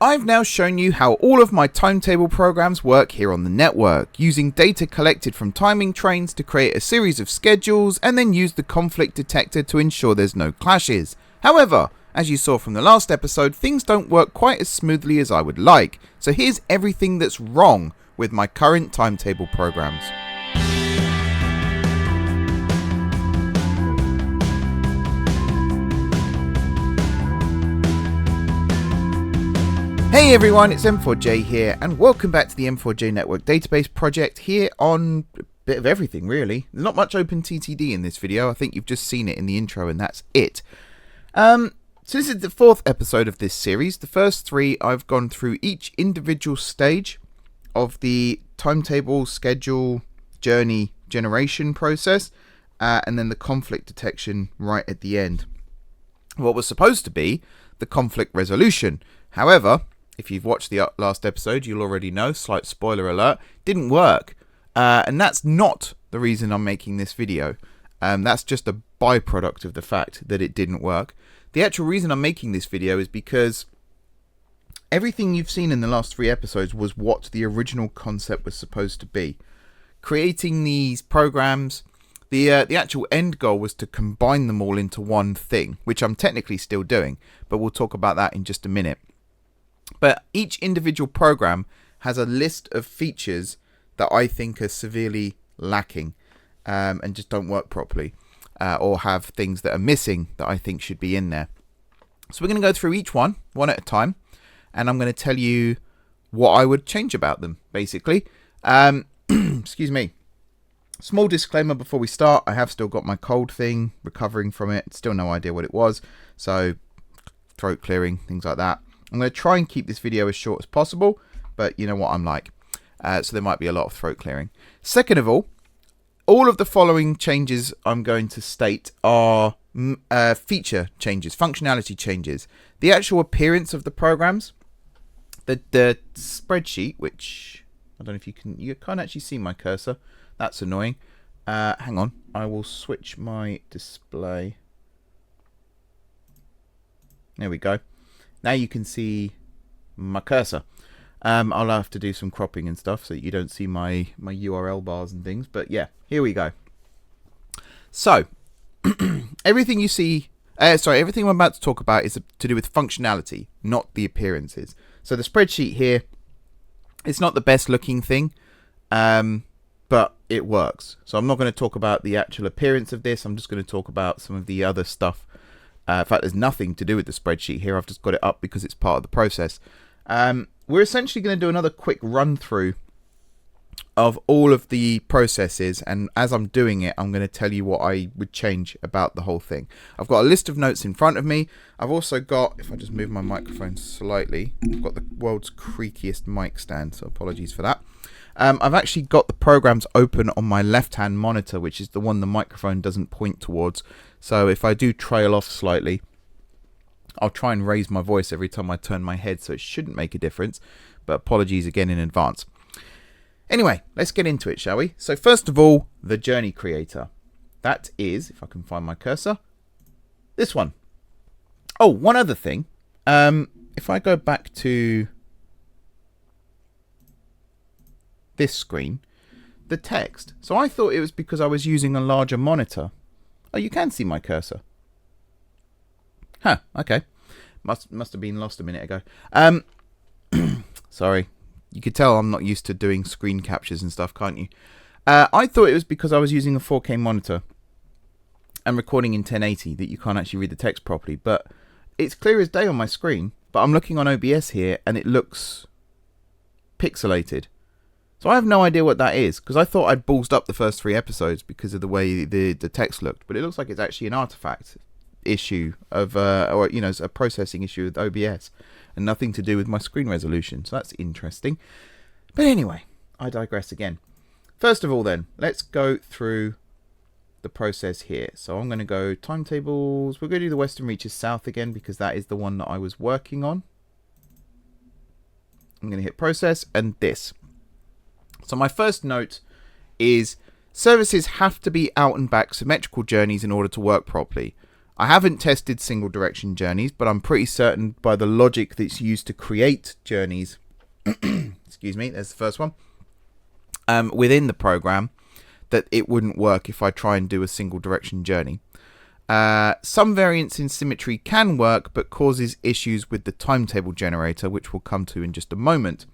I've now shown you how all of my timetable programs work here on the network, using data collected from timing trains to create a series of schedules and then use the conflict detector to ensure there's no clashes. However, as you saw from the last episode, things don't work quite as smoothly as I would like, so here's everything that's wrong with my current timetable programs. Hey everyone, it's M4J here, and welcome back to the M4J Network Database Project here on a bit of everything really. Not much openttd in this video, I think you've just seen it in the intro and that's it. So this is the fourth episode of this series. The first three I've gone through each individual stage of the timetable, schedule, journey, generation process, and then the conflict detection right at the end. What was supposed to be the conflict resolution. However, if you've watched the last episode, you'll already know, slight spoiler alert, didn't work. And that's not the reason I'm making this video. That's just a byproduct of the fact that it didn't work. The actual reason I'm making this video is because everything you've seen in the last three episodes was what the original concept was supposed to be. Creating these programs, the actual end goal was to combine them all into one thing, which I'm technically still doing, but we'll talk about that in just a minute. But each individual program has a list of features that I think are severely lacking and just don't work properly, or have things that are missing that I think should be in there. So we're going to go through each one at a time, and I'm going to tell you what I would change about them, basically. Excuse me. Small disclaimer before we start, I have still got my cold thing, recovering from it, still no idea what it was, so throat clearing, things like that. I'm going to try and keep this video as short as possible, but you know what I'm like. So there might be a lot of throat clearing. Second of all of the following changes I'm going to state are feature changes, functionality changes. The actual appearance of the programs, the spreadsheet, which I don't know if you can't actually see my cursor. That's annoying. Hang on, I will switch my display. There we go. Now you can see my cursor. I'll have to do some cropping and stuff so that you don't see my URL bars and things. But yeah, here we go. So, everything you see, everything I'm about to talk about is to do with functionality, not the appearances. So the spreadsheet here, it's not the best looking thing, but it works. So I'm not going to talk about the actual appearance of this. I'm just going to talk about some of the other stuff. In fact, there's nothing to do with the spreadsheet here. I've just got it up because it's part of the process. We're essentially going to do another quick run through of all of the processes, and as I'm doing it, I'm going to tell you what I would change about the whole thing. I've got a list of notes in front of me. I've also got, if I just move my microphone slightly, I've got the world's creakiest mic stand, so apologies for that. I've actually got the programs open on my left-hand monitor, which is the one the microphone doesn't point towards. So if I do trail off slightly, I'll try and raise my voice every time I turn my head, so it shouldn't make a difference. But apologies again in advance. Anyway, let's get into it, shall we? So first of all, the journey creator. That is, if I can find my cursor, this one. Oh, one other thing. If I go back to this screen, the text. So I thought it was because I was using a larger monitor. Oh, you can see my cursor. Huh, okay. Must have been lost a minute ago. Sorry. You could tell I'm not used to doing screen captures and stuff, can't you? I thought it was because I was using a 4K monitor and recording in 1080 that you can't actually read the text properly, but it's clear as day on my screen. But I'm looking on OBS here and it looks pixelated. So I have no idea what that is, because I thought I'd ballsed up the first three episodes because of the way the text looked, but it looks like it's actually an artifact issue of, or you know, a processing issue with OBS, and nothing to do with my screen resolution. So that's interesting. But anyway, I digress again. First of all, then, let's go through the process here. So I'm going to go timetables. We're going to do the Western Reaches South again because that is the one that I was working on. I'm going to hit process and this. So my first note is services have to be out and back symmetrical journeys in order to work properly. I haven't tested single direction journeys, but I'm pretty certain by the logic that's used to create journeys, excuse me, there's the first one, within the program, that it wouldn't work if I try and do a single direction journey. Some variants in symmetry can work, but causes issues with the timetable generator, which we'll come to in just a moment.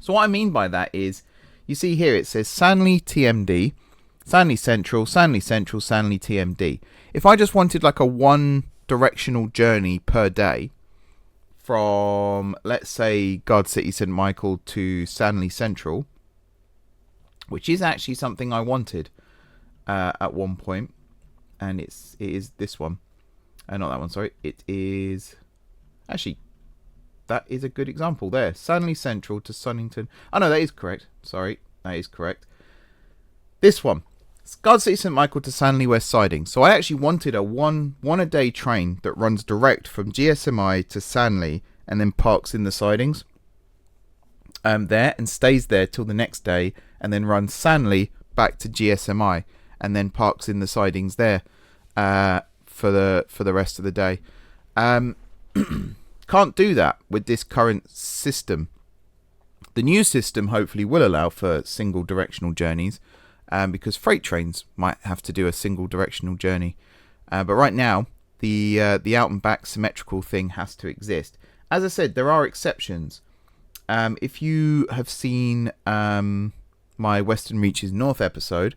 So what I mean by that is, you see here it says Sanley TMD, Sanley Central, Sanley Central, Sanley TMD. If I just wanted like a one directional journey per day from, let's say, Guard City St. Michael to Sanley Central, which is actually something I wanted at one point, and it is this one. Not that one, sorry. It is actually, that is a good example there. Sanley Central to Sunnington. Oh no, that is correct. Sorry, that is correct. This one, Guard City St. Michael to Sanley West Siding. So I actually wanted a one a day train that runs direct from GSMI to Sanley and then parks in the sidings there and stays there till the next day, and then runs Sanley back to GSMI and then parks in the sidings there for the rest of the day. Can't do that with this current system. The new system hopefully will allow for single directional journeys, because freight trains might have to do a single directional journey. But right now, the out and back symmetrical thing has to exist. As I said, there are exceptions. If you have seen my Western Reaches North episode,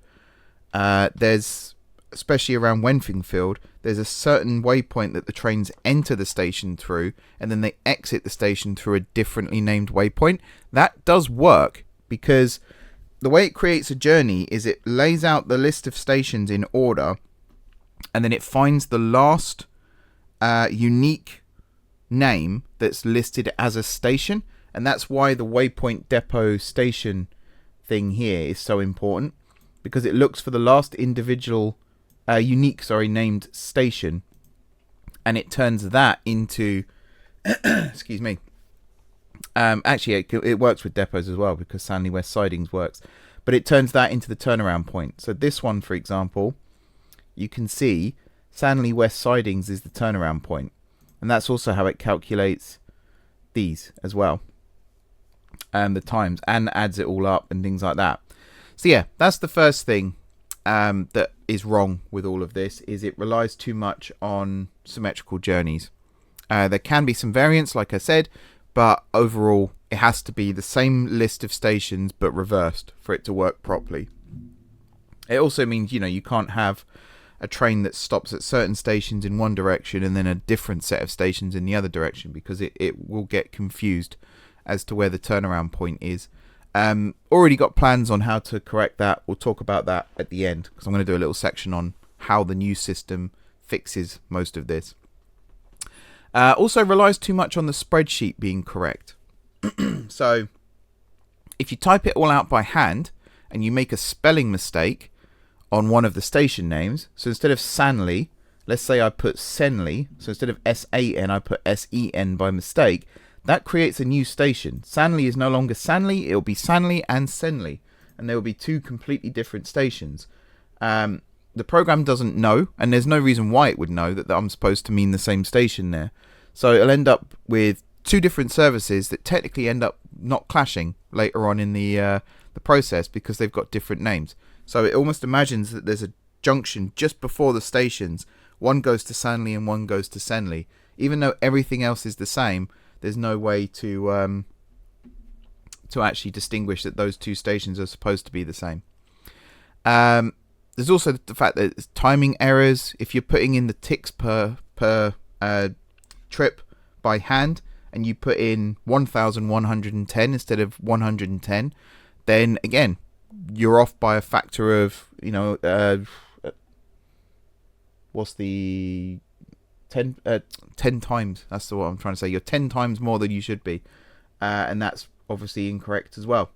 there's, especially around Wenfingfield, there's a certain waypoint that the trains enter the station through, and then they exit the station through a differently named waypoint. That does work, because the way it creates a journey is it lays out the list of stations in order, and then it finds the last unique name that's listed as a station, and that's why the waypoint depot station thing here is so important, because it looks for the last individual unique named station, and it turns that into excuse me. Actually, it works with depots as well, because Sanley West Sidings works, but it turns that into the turnaround point. So this one, for example, you can see Sanley West Sidings is the turnaround point, and that's also how it calculates these as well, the times, and adds it all up and things like that. So yeah, that's the first thing that is wrong with all of this, is it relies too much on symmetrical journeys. There can be some variants, like I said, but overall it has to be the same list of stations but reversed for it to work properly. It also means, you can't have a train that stops at certain stations in one direction and then a different set of stations in the other direction, because it will get confused as to where the turnaround point is. Already got plans on how to correct that. We'll talk about that at the end, because I'm going to do a little section on how the new system fixes most of this. Also relies too much on the spreadsheet being correct. So if you type it all out by hand and you make a spelling mistake on one of the station names, so instead of Sanley, let's say I put Senley, so instead of S-A-N I put S-E-N by mistake, that creates a new station. Sanley is no longer Sanley, it will be Sanley and Senley, and there will be two completely different stations. The program doesn't know, and there's no reason why it would know that I'm supposed to mean the same station there. So it'll end up with two different services that technically end up not clashing later on in the process, because they've got different names. So it almost imagines that there's a junction just before the stations. One goes to Sanley and one goes to Senley. Even though everything else is the same, there's no way to actually distinguish that those two stations are supposed to be the same. There's also the fact that there's timing errors. If you're putting in the ticks per trip by hand, and you put in 1,110 instead of 110, then again you're off by a factor of what's the 10 times. That's what I'm trying to say. You're 10 times more than you should be, and that's obviously incorrect as well.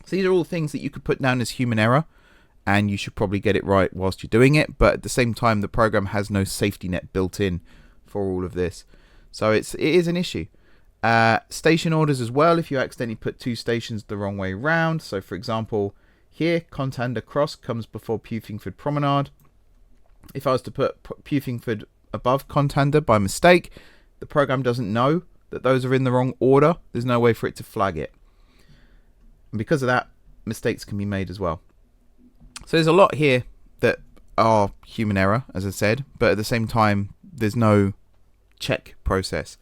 So these are all things that you could put down as human error, and you should probably get it right whilst you're doing it, but at the same time the program has no safety net built in for all of this, so it is an issue. Station orders as well, if you accidentally put two stations the wrong way round. So for example, here Contander Cross comes before Pewthingford Promenade, if I was to put Pufingford above Contender by mistake, the program doesn't know that those are in the wrong order. There's no way for it to flag it. And because of that, mistakes can be made as well. So there's a lot here that are human error, as I said, but at the same time, there's no check process.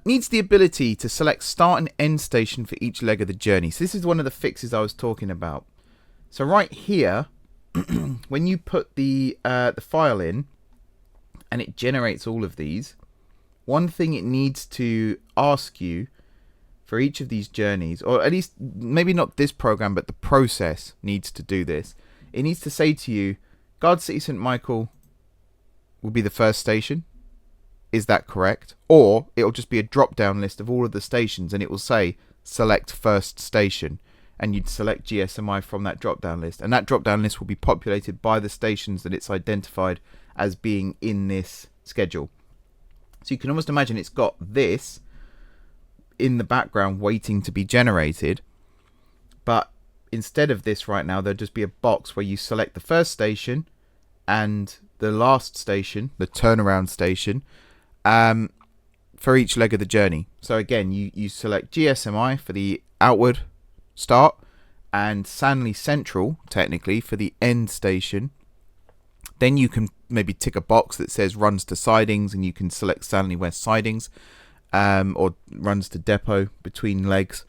Needs the ability to select start and end station for each leg of the journey. So this is one of the fixes I was talking about. So right here, when you put the file in and it generates all of these, one thing it needs to ask you for each of these journeys, or at least maybe not this program, but the process needs to do this. It needs to say to you, Guard City St. Michael will be the first station. Is that correct? Or it'll just be a drop-down list of all of the stations, and it will say select first station, and you'd select GSMI from that drop-down list, and that drop-down list will be populated by the stations that it's identified as being in this schedule. So you can almost imagine it's got this in the background waiting to be generated, but instead of this right now, there'll just be a box where you select the first station and the last station, the turnaround station, for each leg of the journey. So again, you select GSMI for the outward start and Sanley Central, technically, for the end station. Then you can maybe tick a box that says runs to sidings, and you can select Sanley West sidings, or runs to depot between legs.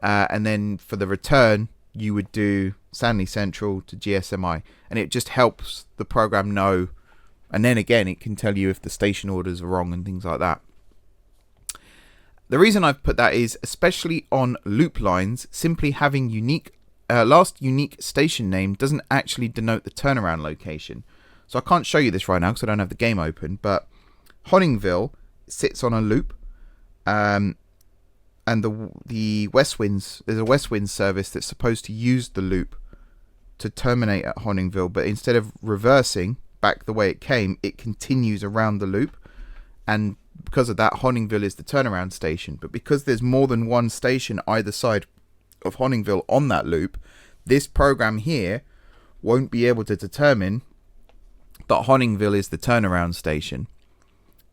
And then for the return, you would do Sanley Central to GSMI, and it just helps the program know. And then again, it can tell you if the station orders are wrong and things like that. The reason I've put that is, especially on loop lines, simply having last unique station name doesn't actually denote the turnaround location. So I can't show you this right now because I don't have the game open, but Honningville sits on a loop, and the West Winds, there's a West Winds service that's supposed to use the loop to terminate at Honningville, but instead of reversing back the way it came, it continues around the loop, and because of that, Honningville is the turnaround station. But because there's more than one station either side of Honningville on that loop, this program here won't be able to determine that Honningville is the turnaround station.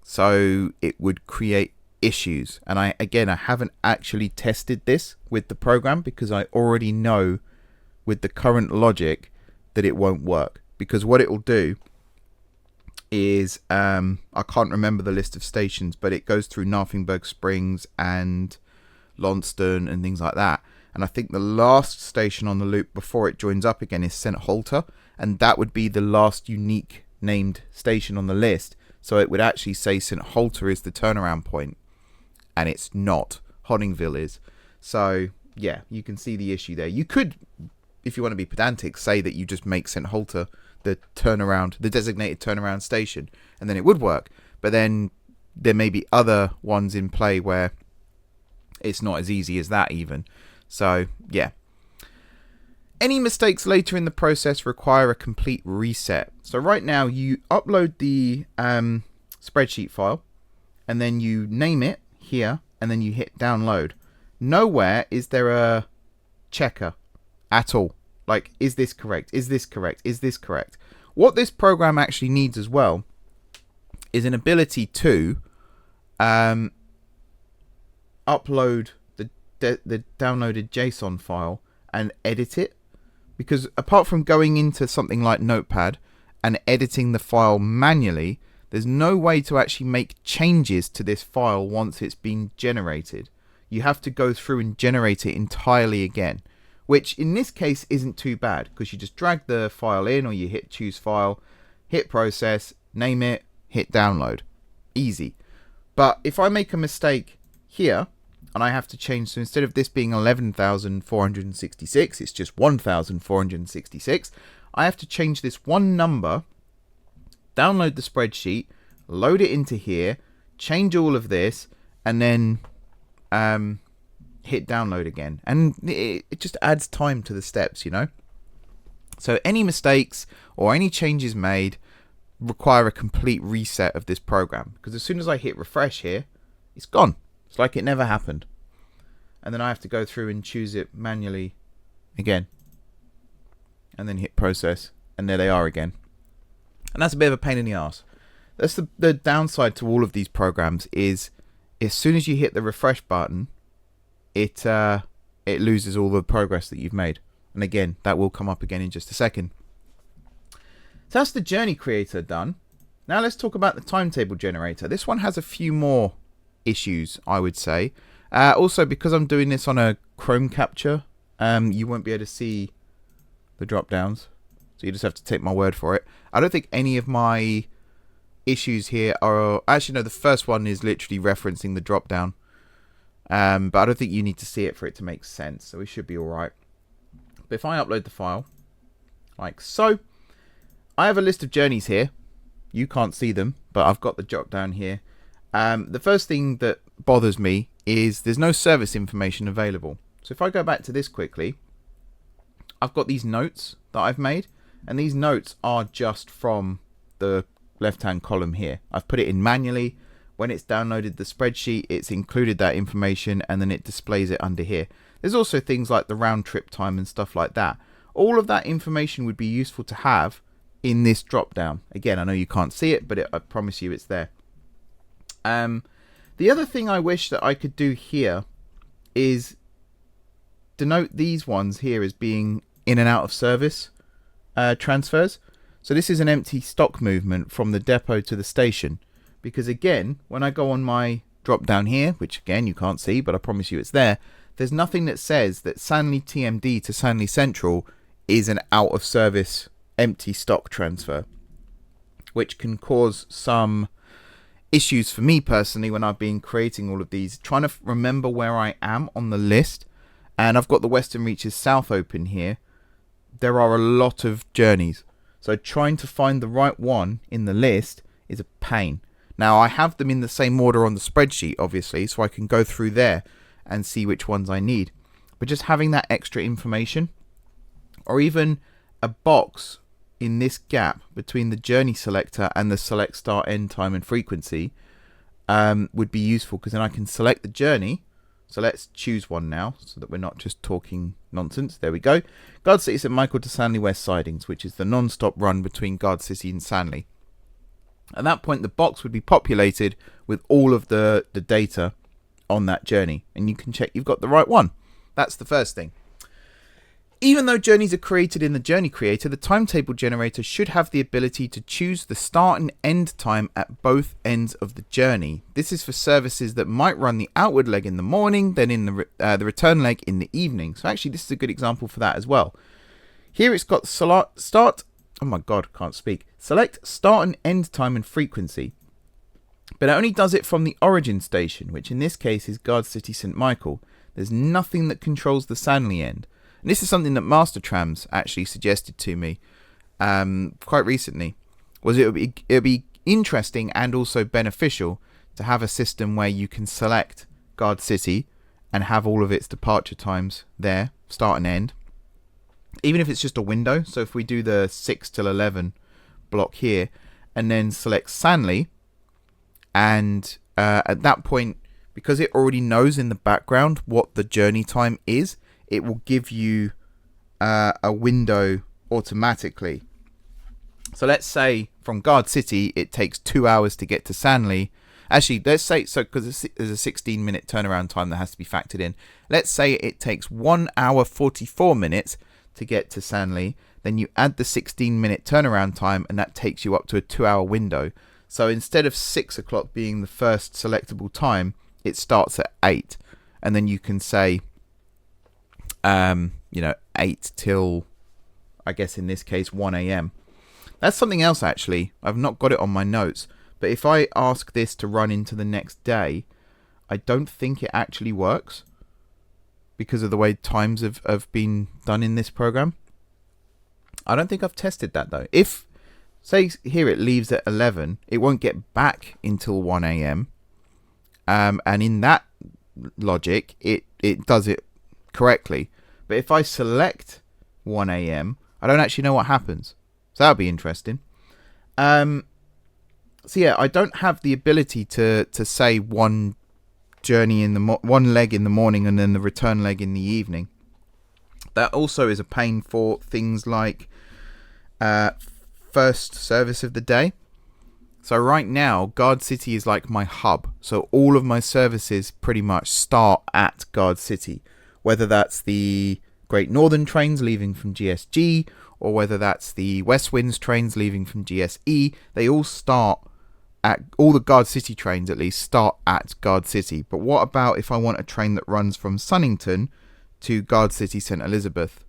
So it would create issues. And I haven't actually tested this with the program because I already know with the current logic that it won't work. Because what it will do is, I can't remember the list of stations, but it goes through Narfingburg Springs and Launceston and things like that. And I think the last station on the loop before it joins up again is St. Halter, and that would be the last unique named station on the list. So it would actually say St. Halter is the turnaround point, and it's not. Honningville is. So yeah, you can see the issue there. You could, if you want to be pedantic, say that you just make St. Halter the designated turnaround station, and then it would work. But then there may be other ones in play where it's not as easy as that even. So yeah, any mistakes later in the process require a complete reset. So right now you upload the spreadsheet file, and then you name it here, and then you hit download. Nowhere is there a checker at all. Like, is this correct? Is this correct? Is this correct? What this program actually needs as well is an ability to upload the downloaded JSON file and edit it. Because apart from going into something like Notepad and editing the file manually, there's no way to actually make changes to this file once it's been generated. You have to go through and generate it entirely again, which in this case isn't too bad because you just drag the file in, or you hit choose file, hit process, name it, hit download. Easy. But if I make a mistake here and I have to change, so instead of this being 11,466, it's just 1,466, I have to change this one number, download the spreadsheet, load it into here, change all of this, and then hit download again. And it just adds time to the steps, you know. So any mistakes or any changes made require a complete reset of this program, because as soon as I hit refresh here, it's gone. It's like it never happened. And then I have to go through and choose it manually again, and then hit process, and there they are again. And that's a bit of a pain in the ass. That's the downside to all of these programs is as soon as you hit the refresh button, it loses all the progress that you've made. And again, that will come up again in just a second. So that's the journey creator done. Now let's talk about the timetable generator. This one has a few more issues, I would say. Also, because I'm doing this on a Chrome capture, you won't be able to see the drop downs. So you just have to take my word for it. I don't think any of my issues here are... Actually, no, the first one is literally referencing the drop down. But I don't think you need to see it for it to make sense. So we should be all right. But if I upload the file, like so, I have a list of journeys here. You can't see them, but I've got the drop down here. The first thing that bothers me is there's no service information available. So if I go back to this quickly, I've got these notes that I've made, and these notes are just from the left-hand column here. I've put it in manually. When it's downloaded the spreadsheet, it's included that information, and then it displays it under here. There's also things like the round trip time and stuff like that. All of that information would be useful to have in this drop down. Again, I know you can't see it, but I promise you it's there. The other thing I wish that I could do here is denote these ones here as being in and out of service transfers. So this is an empty stock movement from the depot to the station. Because again, when I go on my drop down here, which again you can't see, but I promise you it's there, there's nothing that says that Sanley TMD to Sanley Central is an out of service empty stock transfer, which can cause some issues for me personally when I've been creating all of these, trying to remember where I am on the list. And I've got the Western Reaches South open here. There are a lot of journeys, so trying to find the right one in the list is a pain. Now I have them in the same order on the spreadsheet, obviously, so I can go through there and see which ones I need. But just having that extra information, or even a box in this gap between the journey selector and the select start end time and frequency, would be useful, because then I can select the journey. So let's choose one now so that we're not just talking nonsense. There we go. Guard City St Michael to Sanley West sidings, which is the non-stop run between Guard City and Sanley. At that point, the box would be populated with all of the data on that journey, and you can check you've got the right one. That's the first thing. Even though journeys are created in the journey creator, the timetable generator should have the ability to choose the start and end time at both ends of the journey. This is for services that might run the outward leg in the morning, then in the return leg in the evening. So actually, this is a good example for that as well. Here it's got start. Oh my God, can't speak. Select start and end time and frequency. But it only does it from the origin station, which in this case is Guard City St Michael. There's nothing that controls the Sanley end. And this is something that Master Trams actually suggested to me quite recently. Was it would be interesting and also beneficial to have a system where you can select Guard City and have all of its departure times there, start and end. Even if it's just a window. So if we do the 6 till 11 block here and then select Sanley, and at that point, because it already knows in the background what the journey time is, it will give you a window automatically. So let's say from Guard City it takes 2 hours to get to Sanley. Actually, let's say, so because there's a 16-minute turnaround time that has to be factored in. Let's say it takes 1 hour 44 minutes to get to Sanley. Then you add the 16-minute turnaround time, and that takes you up to a 2-hour window. So instead of 6 o'clock being the first selectable time, it starts at 8. And then you can say, 8 till, I guess in this case, 1 a.m. That's something else actually. I've not got it on my notes. But if I ask this to run into the next day, I don't think it actually works, because of the way times have been done in this program. I don't think I've tested that though. If, say here it leaves at 11, it won't get back until 1 a.m. And in that logic, it does it correctly. But if I select 1 a.m., I don't actually know what happens. So that would be interesting. So yeah, I don't have the ability to say one journey in the one leg in the morning and then the return leg in the evening. That also is a pain for things like first first service of the day. So right now, Guard City is like my hub. So all of my services pretty much start at Guard City. Whether that's the Great Northern trains leaving from GSG, or whether that's the West Winds trains leaving from GSE, they all start at, all the Guard City trains at least, start at Guard City. But what about if I want a train that runs from Sunnington to Guard City St. Elizabeth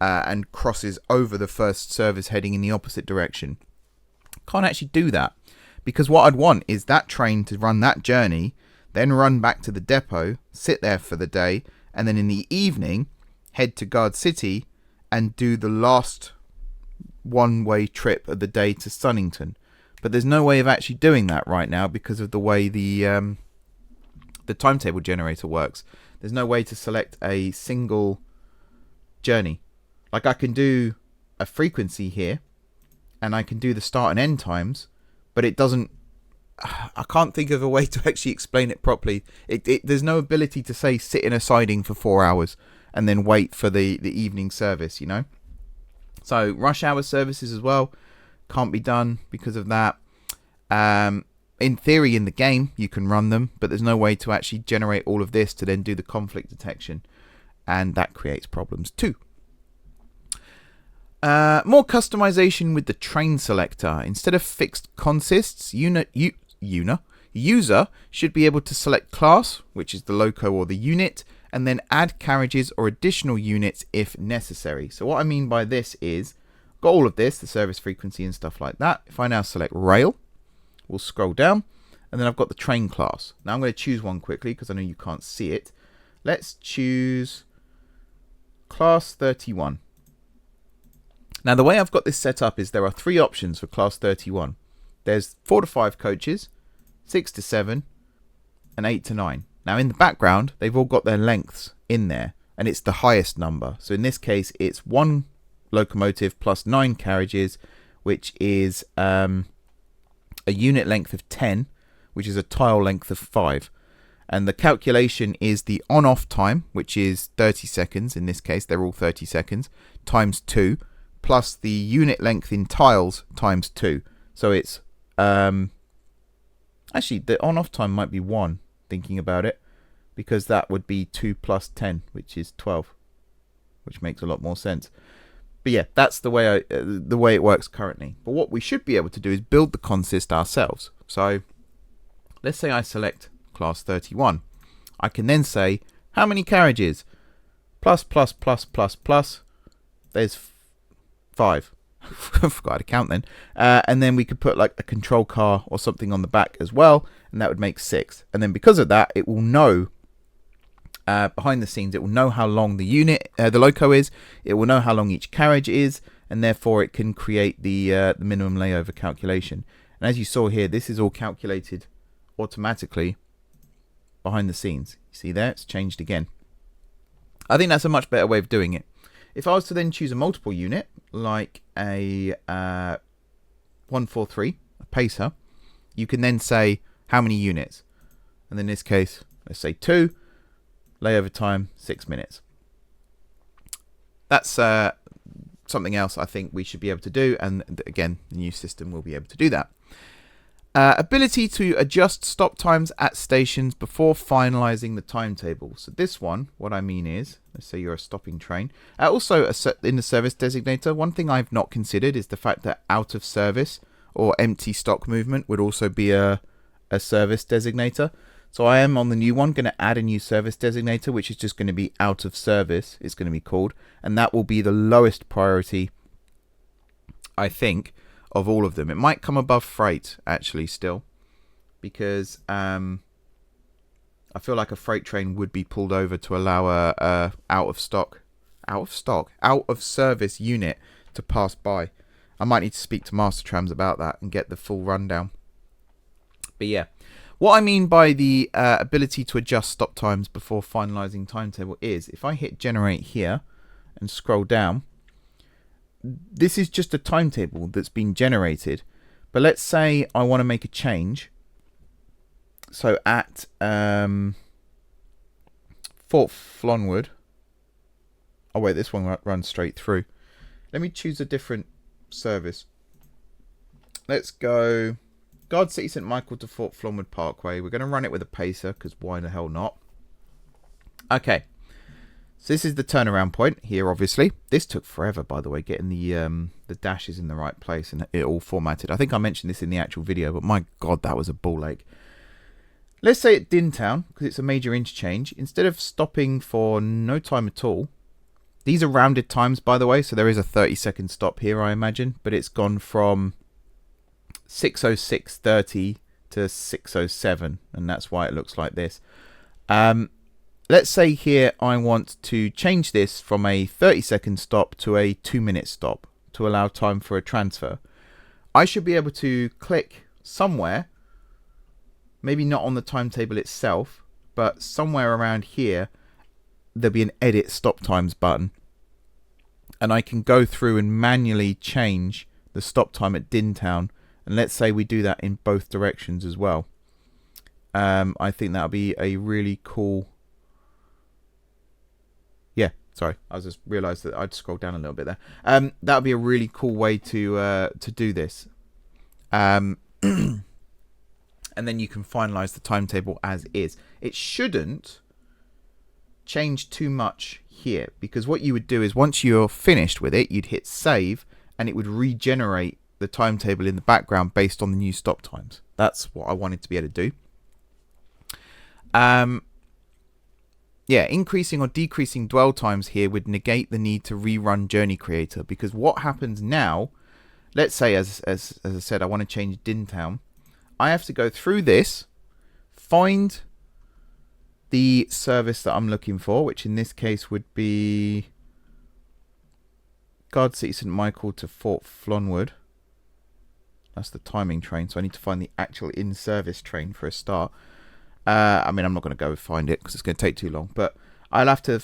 and crosses over the first service heading in the opposite direction? Can't actually do that, because what I'd want is that train to run that journey, then run back to the depot, sit there for the day, and then in the evening head to Guard City and do the last one-way trip of the day to Sunnington. But there's no way of actually doing that right now because of the way the timetable generator works. There's no way to select a single journey. Like, I can do a frequency here, and I can do the start and end times, but it doesn't. I can't think of a way to actually explain it properly. There's no ability to say sit in a siding for 4 hours and then wait for the evening service, you know. So rush hour services as well can't be done because of that. In theory, in the game, you can run them, but there's no way to actually generate all of this to then do the conflict detection, and that creates problems too. More customization with the train selector. Instead of fixed consists, user should be able to select class, which is the loco or the unit, and then add carriages or additional units if necessary. So what I mean by this is, got all of this, the service frequency and stuff like that. If I now select rail, we'll scroll down, and then I've got the train class. Now I'm going to choose one quickly because I know you can't see it. Let's choose class 31. Now the way I've got this set up is there are 3 options for class 31. There's 4 to 5 coaches, 6 to 7, and 8 to 9. Now in the background, they've all got their lengths in there, and it's the highest number. So in this case, it's 1 locomotive plus 9 carriages, which is a unit length of 10, which is a tile length of 5. And the calculation is the on-off time, which is 30 seconds. In this case, they're all 30 seconds, times 2, plus the unit length in tiles times 2. So it's actually the on-off time might be 1, thinking about it, because that would be 2 plus 10, which is 12, which makes a lot more sense. But yeah, that's the way it works currently. But what we should be able to do is build the consist ourselves. So let's say I select class 31. I can then say how many carriages? Plus. There's 5. I forgot to count then. And then we could put like a control car or something on the back as well, and that would make 6. And then because of that, it will know behind the scenes, it will know how long the unit, the loco is. It will know how long each carriage is, and therefore it can create the minimum layover calculation. And as you saw here, this is all calculated automatically behind the scenes. You see there, it's changed again. I think that's a much better way of doing it. If I was to then choose a multiple unit, like a 143, a pacer, you can then say how many units. And in this case, let's say 2, layover time 6 minutes. That's something else I think we should be able to do, and again, the new system will be able to do that. Ability to adjust stop times at stations before finalizing the timetable. So this one, what I mean is, let's say you're a stopping train. Also, in the service designator, one thing I've not considered is the fact that out of service or empty stock movement would also be a service designator. So I am on the new one going to add a new service designator, which is just going to be out of service, it's going to be called. And that will be the lowest priority, I think, of all of them. It might come above freight actually still, because I feel like a freight train would be pulled over to allow a out of service unit to pass by. I might need to speak to Master Trams about that and get the full rundown. But yeah, what I mean by the ability to adjust stop times before finalizing timetable is, if I hit generate here and scroll down, this is just a timetable that's been generated. But let's say I want to make a change. So at Fort Flonwood, oh wait, this one runs straight through. Let me choose a different service. let's go Guard City St. Michael to Fort Flonwood Parkway. We're going to run it with a pacer, because why the hell not? Okay. So this is the turnaround point here, obviously. This took forever, by the way, getting the dashes in the right place and it all formatted. I think I mentioned this in the actual video, but my God, that was a ball ache. Let's say at Dintown, because it's a major interchange, instead of stopping for no time at all, these are rounded times, by the way, so there is a 30-second stop here, I imagine, but it's gone from 6:06:30 to 6:07, and that's why it looks like this. Let's say here I want to change this from a 30-second stop to a 2-minute stop to allow time for a transfer. I should be able to click somewhere, maybe not on the timetable itself, but somewhere around here, there'll be an edit stop times button. And I can go through and manually change the stop time at Dintown. And let's say we do that in both directions as well. I think that'll be a really cool... Yeah, sorry, I just realised that I'd scrolled down a little bit there. That would be a really cool way to do this. And then you can finalise the timetable as is. It shouldn't change too much here, because what you would do is once you're finished with it, you'd hit save and it would regenerate the timetable in the background based on the new stop times. That's what I wanted to be able to do. Yeah, increasing or decreasing dwell times here would negate the need to rerun Journey Creator, because what happens now, let's say as I said, I want to change Dintown. I have to go through this, find the service that I'm looking for, which in this case would be Guard City St. Michael to Fort Flonwood. That's the timing train, so I need to find the actual in-service train for a start. I mean, I'm not going to go find it because it's going to take too long, but I'll have to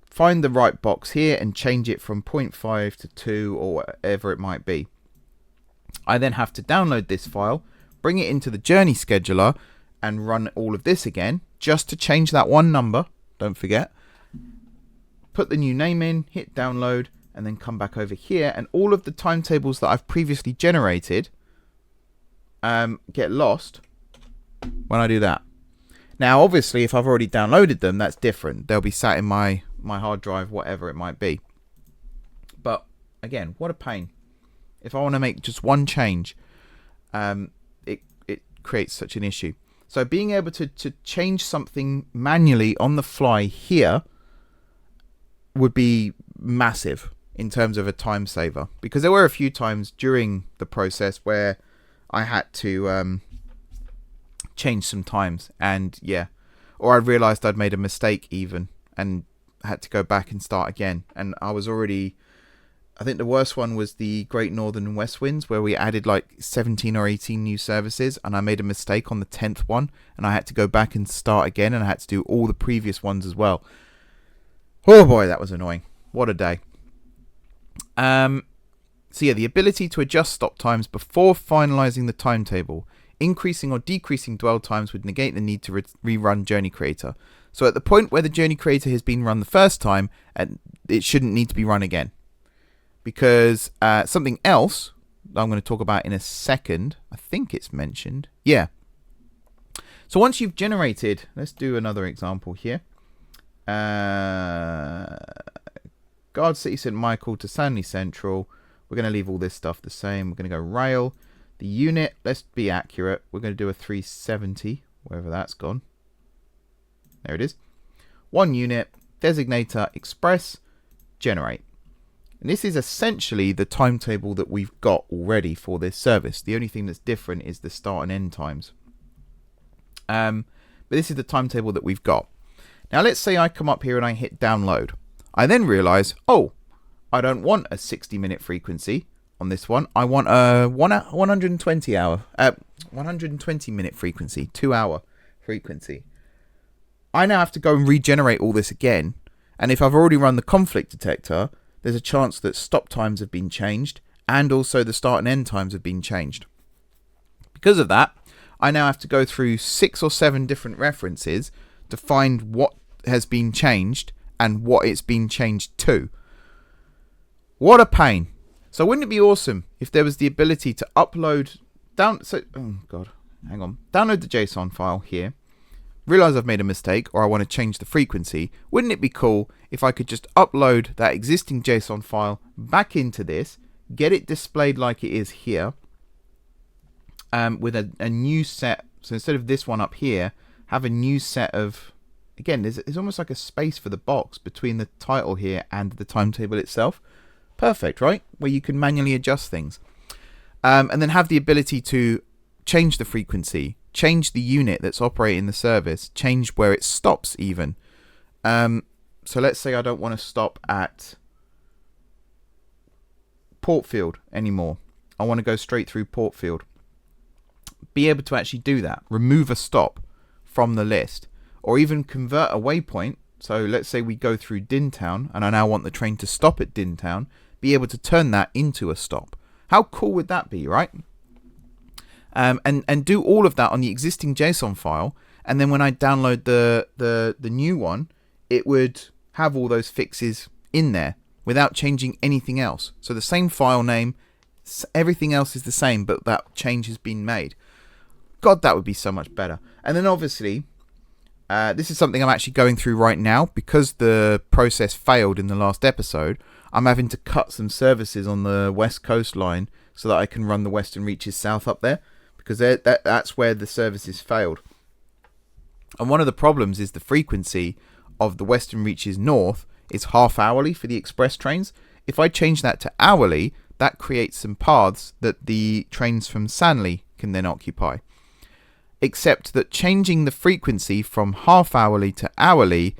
find the right box here and change it from 0.5 to 2 or whatever it might be. I then have to download this file, bring it into the Journey Scheduler, and run all of this again, just to change that one number, don't forget. Put the new name in, hit download, and then come back over here, and all of the timetables that I've previously generated get lost when I do that. Now, obviously, if I've already downloaded them, that's different. They'll be sat in my hard drive, whatever it might be. But, again, what a pain. If I want to make just one change, it creates such an issue. So being able to change something manually on the fly here would be massive in terms of a time saver. Because there were a few times during the process where I had to change some times, and yeah, or I realized I'd made a mistake even and had to go back and start again. And I was already, I think the worst one was the Great Northern and West Winds, where we added like 17 or 18 new services, and I made a mistake on the 10th one, and I had to go back and start again, and I had to do all the previous ones as well. Oh boy, that was annoying. What a day. So yeah, the ability to adjust stop times before finalizing the timetable. Increasing or decreasing dwell times would negate the need to rerun Journey Creator. So at the point where the Journey Creator has been run the first time, it shouldn't need to be run again. Because something else that I'm going to talk about in a second, I think it's mentioned. Yeah. So once you've generated, let's do another example here. Guard City St. Michael to Sanley Central. We're going to leave all this stuff the same. We're going to go rail. The unit, let's be accurate. We're going to do a 370, wherever that's gone. There it is. 1 unit, designator, express, generate. And this is essentially the timetable that we've got already for this service. The only thing that's different is the start and end times. But this is the timetable that we've got. Now let's say I come up here and I hit download. I then realize, oh, I don't want a 60-minute frequency on this one. I want a 120-minute frequency, 2-hour frequency. I now have to go and regenerate all this again. And if I've already run the conflict detector, there's a chance that stop times have been changed and also the start and end times have been changed. Because of that, I now have to go through 6 or 7 different references to find what has been changed and what it's been changed to. What a pain. So wouldn't it be awesome if there was the ability to upload download the JSON file here, realize I've made a mistake or I want to change the frequency. Wouldn't it be cool if I could just upload that existing JSON file back into this, get it displayed like it is here, with a new set. So instead of this one up here, have a new set of, again, there's almost like a space for the box between the title here and the timetable itself. Perfect, right? Where you can manually adjust things. And then have the ability to change the frequency, change the unit that's operating the service, change where it stops even. So let's say I don't want to stop at Portfield anymore. I want to go straight through Portfield. Be able to actually do that. Remove a stop from the list. Or even convert a waypoint. So let's say we go through Dintown and I now want the train to stop at Dintown. Be able to turn that into a stop. How cool would that be, right? And do all of that on the existing JSON file, and then when I download the new one, it would have all those fixes in there without changing anything else. So the same file name, everything else is the same, but that change has been made. God, that would be so much better. And then obviously, this is something I'm actually going through right now because the process failed in the last episode. I'm having to cut some services on the West Coast line so that I can run the Western Reaches South up there, because that's where the services failed. And one of the problems is the frequency of the Western Reaches North is half hourly for the express trains. If I change that to hourly, that creates some paths that the trains from Sanley can then occupy. Except that changing the frequency from half hourly to hourly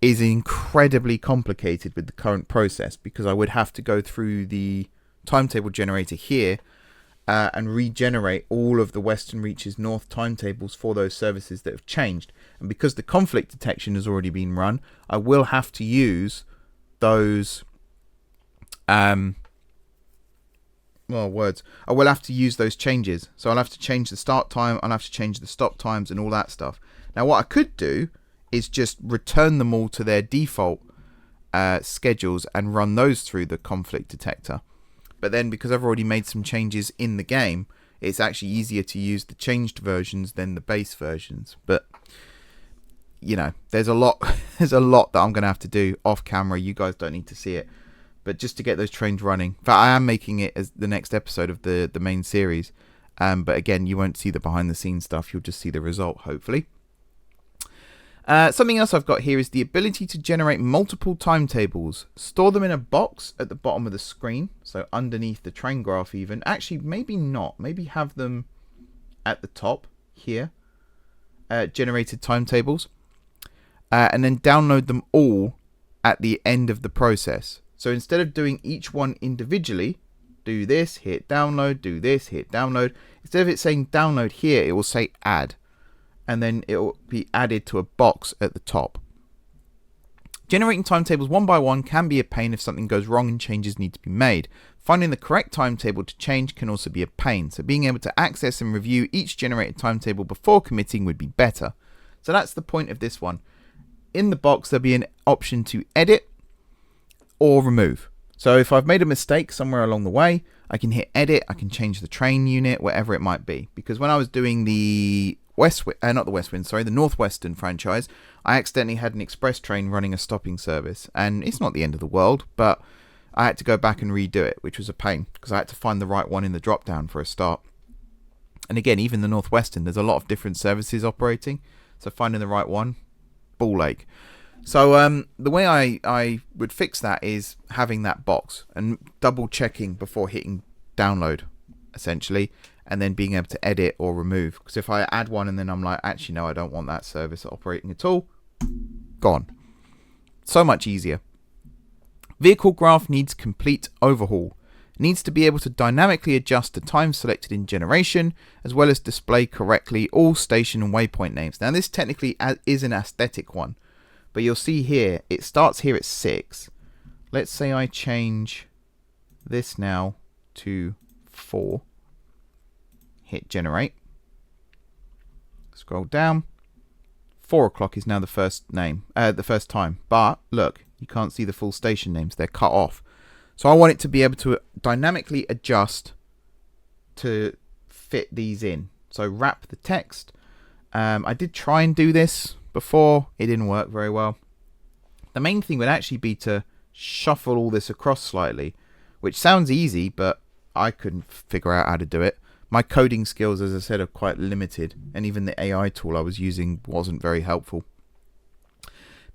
is incredibly complicated with the current process, because I would have to go through the timetable generator here and regenerate all of the Western Reaches North timetables for those services that have changed. And because the conflict detection has already been run, I will have to use those I will have to use those changes. So I'll have to change the start time, I'll have to change the stop times and all that stuff. Now what I could do is just return them all to their default schedules and run those through the conflict detector. But then because I've already made some changes in the game, it's actually easier to use the changed versions than the base versions. But you know, there's a lot that I'm going to have to do off camera. You guys don't need to see it. But just to get those trains running. In fact, I am making it as the next episode of the main series. But again, you won't see the behind the scenes stuff. You'll just see the result, hopefully. Something else I've got here is the ability to generate multiple timetables. Store them in a box at the bottom of the screen. So underneath the train graph even. Actually, maybe not. Maybe have them at the top here. Generated timetables. And then download them all at the end of the process. So instead of doing each one individually, do this, hit download, do this, hit download. Instead of it saying download here, it will say add. And then it will be added to a box at the top. Generating timetables one by one can be a pain if something goes wrong and changes need to be made. Finding the correct timetable to change can also be a pain. So being able to access and review each generated timetable before committing would be better. So that's the point of this one. In the box, there'll be an option to edit or remove. So if I've made a mistake somewhere along the way, I can hit edit, I can change the train unit, whatever it might be. Because when I was doing the the Northwestern franchise, I accidentally had an express train running a stopping service. And it's not the end of the world, but I had to go back and redo it, which was a pain, because I had to find the right one in the drop down for a start. And again, even the Northwestern, there's a lot of different services operating. So finding the right one, ball ache. So the way I would fix that is having that box and double checking before hitting download, essentially, and then being able to edit or remove. Because if I add one and then I'm like, actually, no, I don't want that service operating at all, gone. So much easier. Vehicle graph needs complete overhaul. It needs to be able to dynamically adjust the time selected in generation, as well as display correctly all station and waypoint names. Now, this technically is an aesthetic one. But you'll see here, it starts here at 6. Let's say I change this now to 4. Hit generate. Scroll down. 4 o'clock is now the first name, the first time. But look, you can't see the full station names. They're cut off. So I want it to be able to dynamically adjust to fit these in. So wrap the text. I did try and do this before. It didn't work very well. The main thing would actually be to shuffle all this across slightly, which sounds easy, but I couldn't figure out how to do it. My coding skills, as I said, are quite limited, and even the AI tool I was using wasn't very helpful.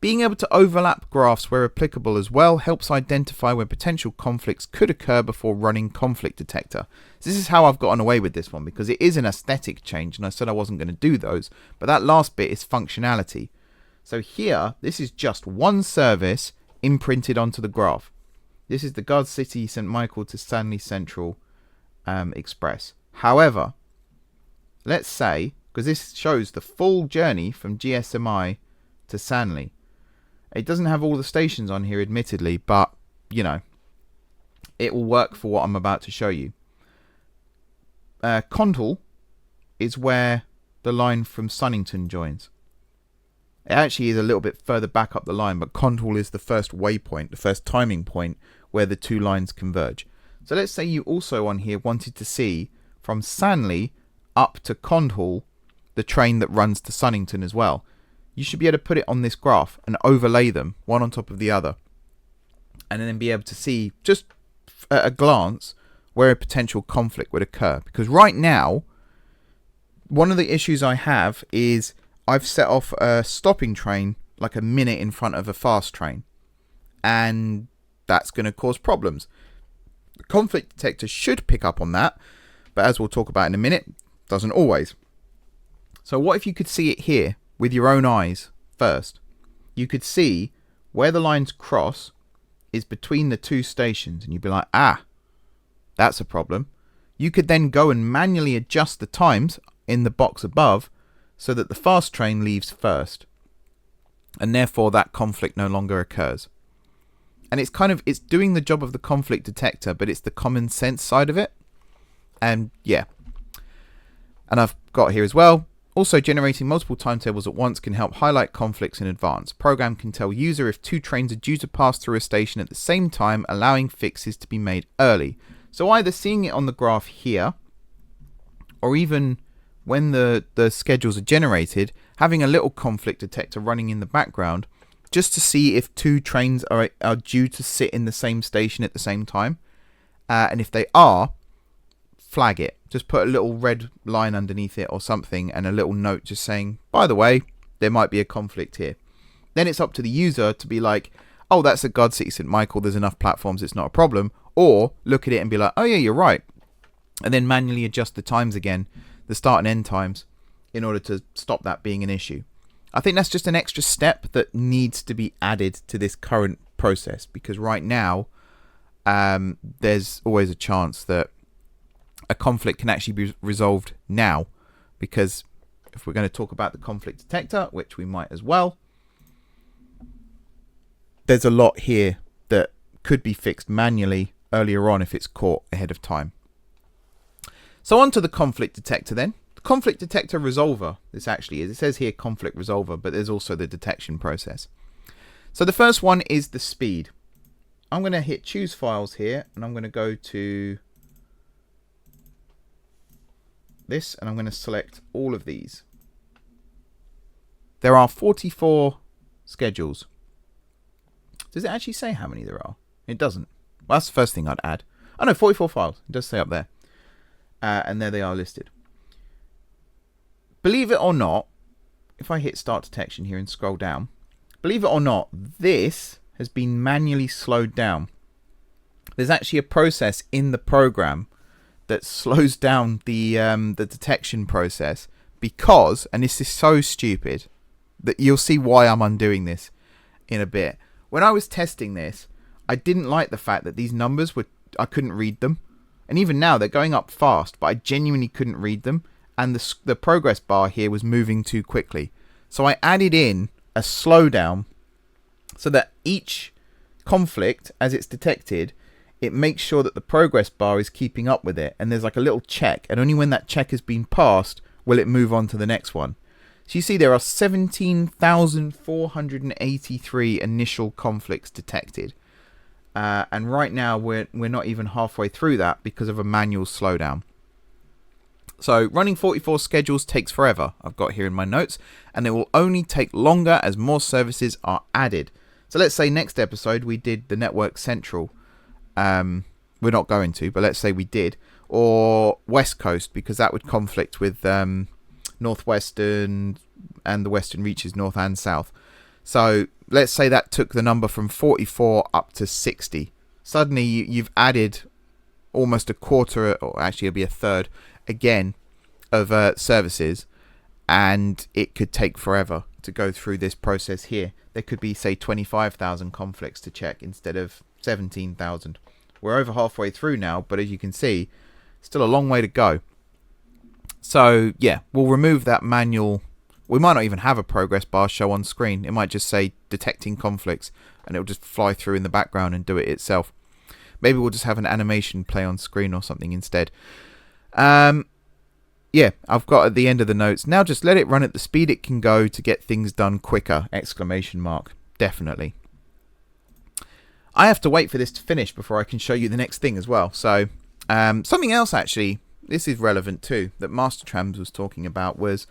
Being able to overlap graphs where applicable as well helps identify where potential conflicts could occur before running Conflict Detector. So this is how I've gotten away with this one, because it is an aesthetic change, and I said I wasn't going to do those, but that last bit is functionality. So here, this is just one service imprinted onto the graph. This is the Guard City St. Michael to Stanley Central Express. However, let's say, because this shows the full journey from GSMI to Sanley. It doesn't have all the stations on here, admittedly, but, you know, it will work for what I'm about to show you. Condal is where the line from Sunnington joins. It actually is a little bit further back up the line, but Condal is the first waypoint, the first timing point where the two lines converge. So let's say you also on here wanted to see from Sanley up to Condal the train that runs to Sunnington as well. You should be able to put it on this graph and overlay them one on top of the other, and then be able to see just at a glance where a potential conflict would occur. Because right now, one of the issues I have is I've set off a stopping train like a minute in front of a fast train, and that's going to cause problems. The conflict detector should pick up on that, but as we'll talk about in a minute, doesn't always. So what if you could see it here with your own eyes first? You could see where the lines cross is between the two stations, and you'd be like, ah, that's a problem. You could then go and manually adjust the times in the box above so that the fast train leaves first, and therefore that conflict no longer occurs. And it's doing the job of the conflict detector, but it's the common sense side of it. And yeah, and I've got here as well, also generating multiple timetables at once can help highlight conflicts in advance. Program can tell user if two trains are due to pass through a station at the same time, allowing fixes to be made early. So either seeing it on the graph here, or even when the schedules are generated, having a little conflict detector running in the background just to see if two trains are due to sit in the same station at the same time. And if they are, flag it. Just put a little red line underneath it or something, and a little note just saying, by the way, there might be a conflict here. Then it's up to the user to be like, oh, that's a Guard City St. Michael, there's enough platforms, it's not a problem. Or look at it and be like, oh yeah, you're right. And then manually adjust the times again, the start and end times, in order to stop that being an issue. I think that's just an extra step that needs to be added to this current process, because right now there's always a chance that a conflict can actually be resolved now, because if we're going to talk about the conflict detector, which we might as well, there's a lot here that could be fixed manually earlier on if it's caught ahead of time. So on to the conflict detector then. The conflict detector resolver, this actually is. It says here conflict resolver, but there's also the detection process. So the first one is the speed. I'm going to hit choose files here, and I'm going to go to this, and I'm going to select all of these. There are 44 schedules. Does it actually say how many there are? It doesn't. Well, that's the first thing I'd add. Oh no, 44 files. It does say up there. And there they are listed. Believe it or not, if I hit start detection here and scroll down, believe it or not, this has been manually slowed down. There's actually a process in the program that slows down the detection process, because, and this is so stupid, that you'll see why I'm undoing this in a bit. When I was testing this, I didn't like the fact that these numbers I couldn't read them. And even now they're going up fast, but I genuinely couldn't read them. And the progress bar here was moving too quickly. So I added in a slowdown so that each conflict, as it's detected, it makes sure that the progress bar is keeping up with it. And there's like a little check. And only when that check has been passed will it move on to the next one. So you see there are 17,483 initial conflicts detected. and right now we're not even halfway through that because of a manual slowdown. So running 44 schedules takes forever, I've got here in my notes, and it will only take longer as more services are added. So let's say next episode we did the Network Central. We're not going to, but let's say we did. Or West Coast, because that would conflict with Northwestern and the Western reaches north and south. So let's say that took the number from 44 up to 60. Suddenly you've added almost a quarter, or actually it'll be a third, again, of services, and it could take forever to go through this process here. There could be, say, 25,000 conflicts to check instead of 17,000. We're over halfway through now, but as you can see, still a long way to go. So yeah, we'll remove that manual. We might not even have a progress bar show on screen. It might just say detecting conflicts, and it'll just fly through in the background and do it itself. Maybe we'll just have an animation play on screen or something instead. Yeah, I've got at the end of the notes. Now just let it run at the speed it can go to get things done quicker! Exclamation mark. Definitely. I have to wait for this to finish before I can show you the next thing as well. So something else actually, this is relevant too, that Master Trams was talking about was,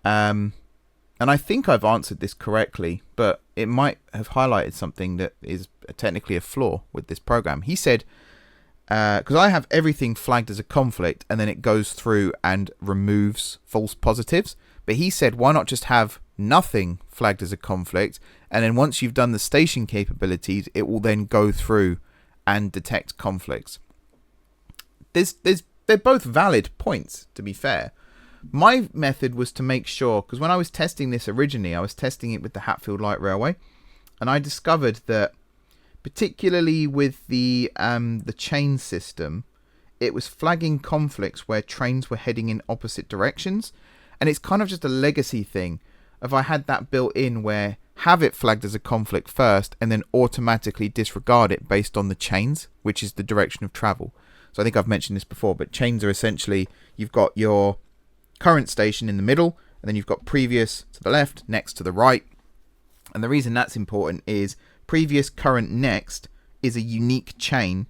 and I think I've answered this correctly, but it might have highlighted something that is technically a flaw with this program. He said, because I have everything flagged as a conflict and then it goes through and removes false positives. But he said, why not just have nothing flagged as a conflict, and then once you've done the station capabilities, it will then go through and detect conflicts. They're both valid points, to be fair. My method was to make sure, because when I was testing this originally, I was testing it with the Hatfield Light Railway, and I discovered that particularly with the chain system, it was flagging conflicts where trains were heading in opposite directions. And it's kind of just a legacy thing. If I had that built in where have it flagged as a conflict first and then automatically disregard it based on the chains, which is the direction of travel. So I think I've mentioned this before, but chains are essentially, you've got your current station in the middle, and then you've got previous to the left, next to the right. And the reason that's important is previous, current, next is a unique chain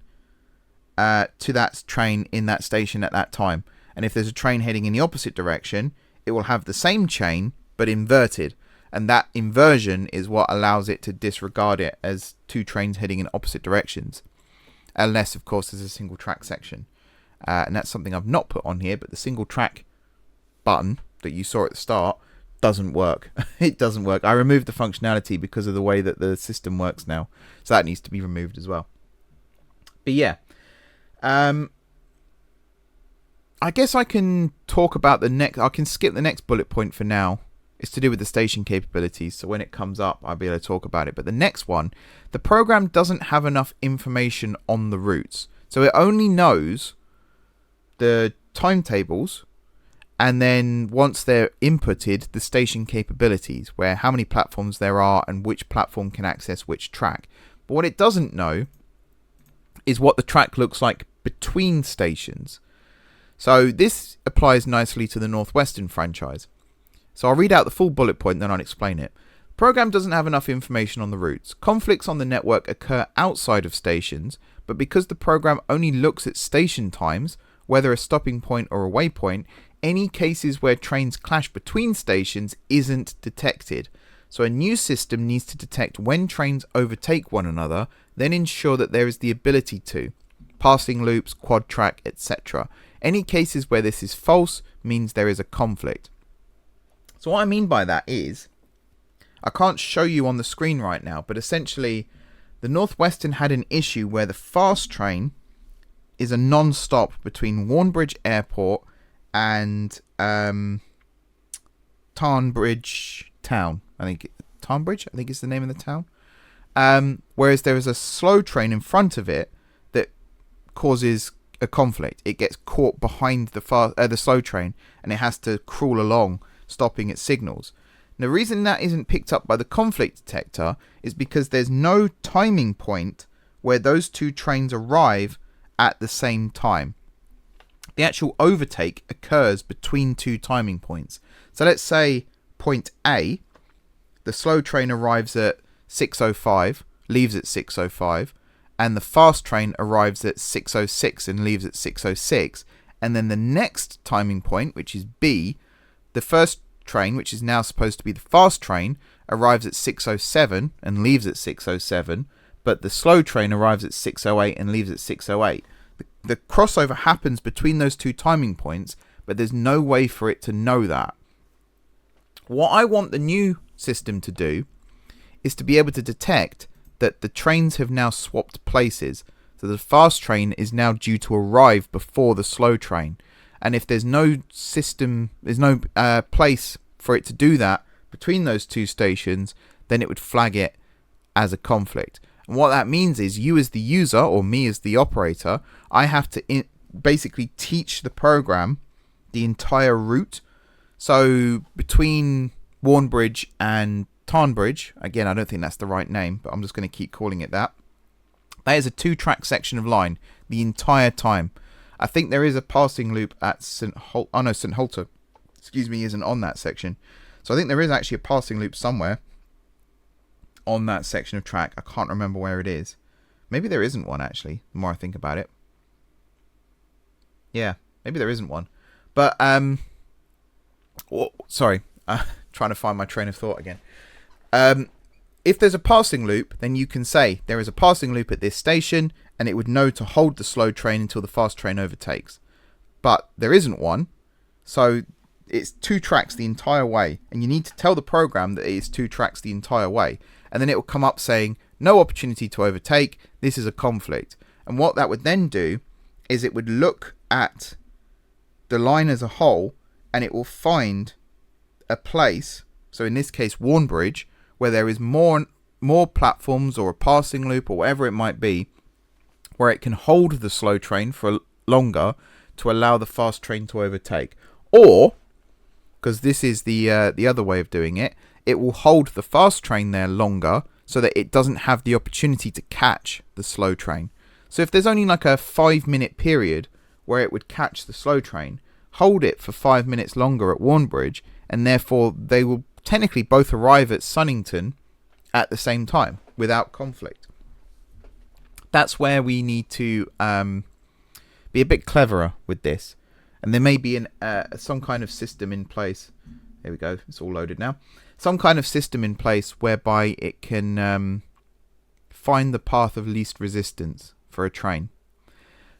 to that train in that station at that time. And if there's a train heading in the opposite direction, it will have the same chain but inverted, and that inversion is what allows it to disregard it as two trains heading in opposite directions, unless of course there's a single track section, and that's something I've not put on here. But the single track button that you saw at the start doesn't work. It doesn't work. I removed the functionality because of the way that the system works now, so that needs to be removed as well. But yeah, I guess I can talk about the next. I can skip the next bullet point for now. It's to do with the station capabilities, so when it comes up, I'll be able to talk about it. But the next one, the program doesn't have enough information on the routes, so it only knows the timetables, and then once they're inputted, the station capabilities, where how many platforms there are and which platform can access which track. But what it doesn't know is what the track looks like between stations. So this applies nicely to the Northwestern franchise. So I'll read out the full bullet point, then I'll explain it. Program doesn't have enough information on the routes. Conflicts on the network occur outside of stations, but because the program only looks at station times, whether a stopping point or a waypoint, any cases where trains clash between stations isn't detected. So a new system needs to detect when trains overtake one another, then ensure that there is the ability to. Passing loops, quad track, etc. Any cases where this is false means there is a conflict. So what I mean by that is, I can't show you on the screen right now, but essentially the Northwestern had an issue where the fast train is a non-stop between Warnbridge Airport and Tarnbridge Town. Tarnbridge, I think is the name of the town. Whereas there is a slow train in front of it that causes a conflict. It gets caught behind the slow train, and it has to crawl along, stopping its signals. Now, the reason that isn't picked up by the conflict detector is because there's no timing point where those two trains arrive at the same time. The actual overtake occurs between two timing points. So let's say point A, the slow train arrives at 6:05, leaves at 6:05, and the fast train arrives at 6:06 and leaves at 6:06, and then the next timing point, which is B, the first train, which is now supposed to be the fast train, arrives at 6:07 and leaves at 6:07, but the slow train arrives at 6:08 and leaves at 6:08. The crossover happens between those two timing points, but there's no way for it to know that. What I want the new system to do is to be able to detect that the trains have now swapped places. So the fast train is now due to arrive before the slow train. And if there's no system, there's no place for it to do that between those two stations, then it would flag it as a conflict. And what that means is you as the user, or me as the operator, I have to basically teach the program the entire route. So between Warnbridge and Tarnbridge, again, I don't think that's the right name, but I'm just going to keep calling it that. That is a 2-track section of line the entire time. I think there is a passing loop at St. Holter, isn't on that section. So I think there is actually a passing loop somewhere on that section of track. I can't remember where it is. Maybe there isn't one, actually, the more I think about it. Yeah, maybe there isn't one. But, sorry, trying to find my train of thought again. If there's a passing loop, then you can say there is a passing loop at this station, and it would know to hold the slow train until the fast train overtakes. But there isn't one, so it's 2 tracks the entire way, and you need to tell the program that it is 2 tracks the entire way, and then it will come up saying no opportunity to overtake, this is a conflict. And what that would then do is it would look at the line as a whole, and it will find a place, so in this case Warnbridge, where there is more platforms or a passing loop or whatever it might be, where it can hold the slow train for longer to allow the fast train to overtake. Or, because this is the other way of doing it, it will hold the fast train there longer so that it doesn't have the opportunity to catch the slow train. So if there's only like a 5-minute period where it would catch the slow train, hold it for 5 minutes longer at Warnbridge, and therefore they will technically both arrive at Sunnington at the same time without conflict. That's where we need to be a bit cleverer with this, and there may be some kind of system in place. There we go, it's all loaded now. Some kind of system in place whereby it can find the path of least resistance for a train.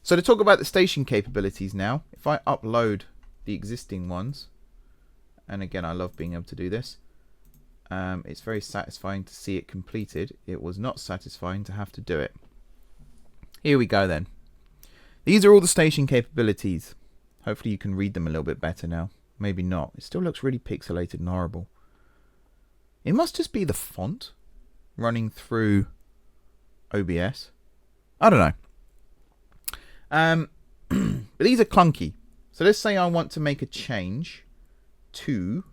So to talk about the station capabilities now, if I upload the existing ones, and again I love being able to do this, it's very satisfying to see it completed. It was not satisfying to have to do it. Here we go then. These are all the station capabilities. Hopefully you can read them a little bit better now. Maybe not. It still looks really pixelated and horrible. It must just be the font running through OBS. I don't know. But these are clunky. So let's say I want to make a change to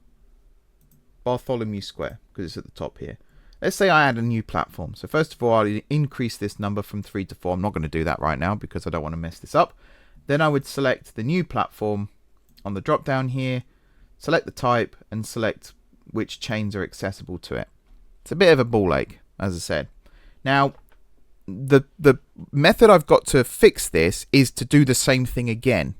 Bartholomew Square, because it's at the top here. Let's say I add a new platform. So first of all, I'll increase this number from 3 to 4. I'm not going to do that right now because I don't want to mess this up. Then I would select the new platform on the drop down here, select the type, and select which chains are accessible to it. It's a bit of a ball ache, as I said. Now, the method I've got to fix this is to do the same thing again,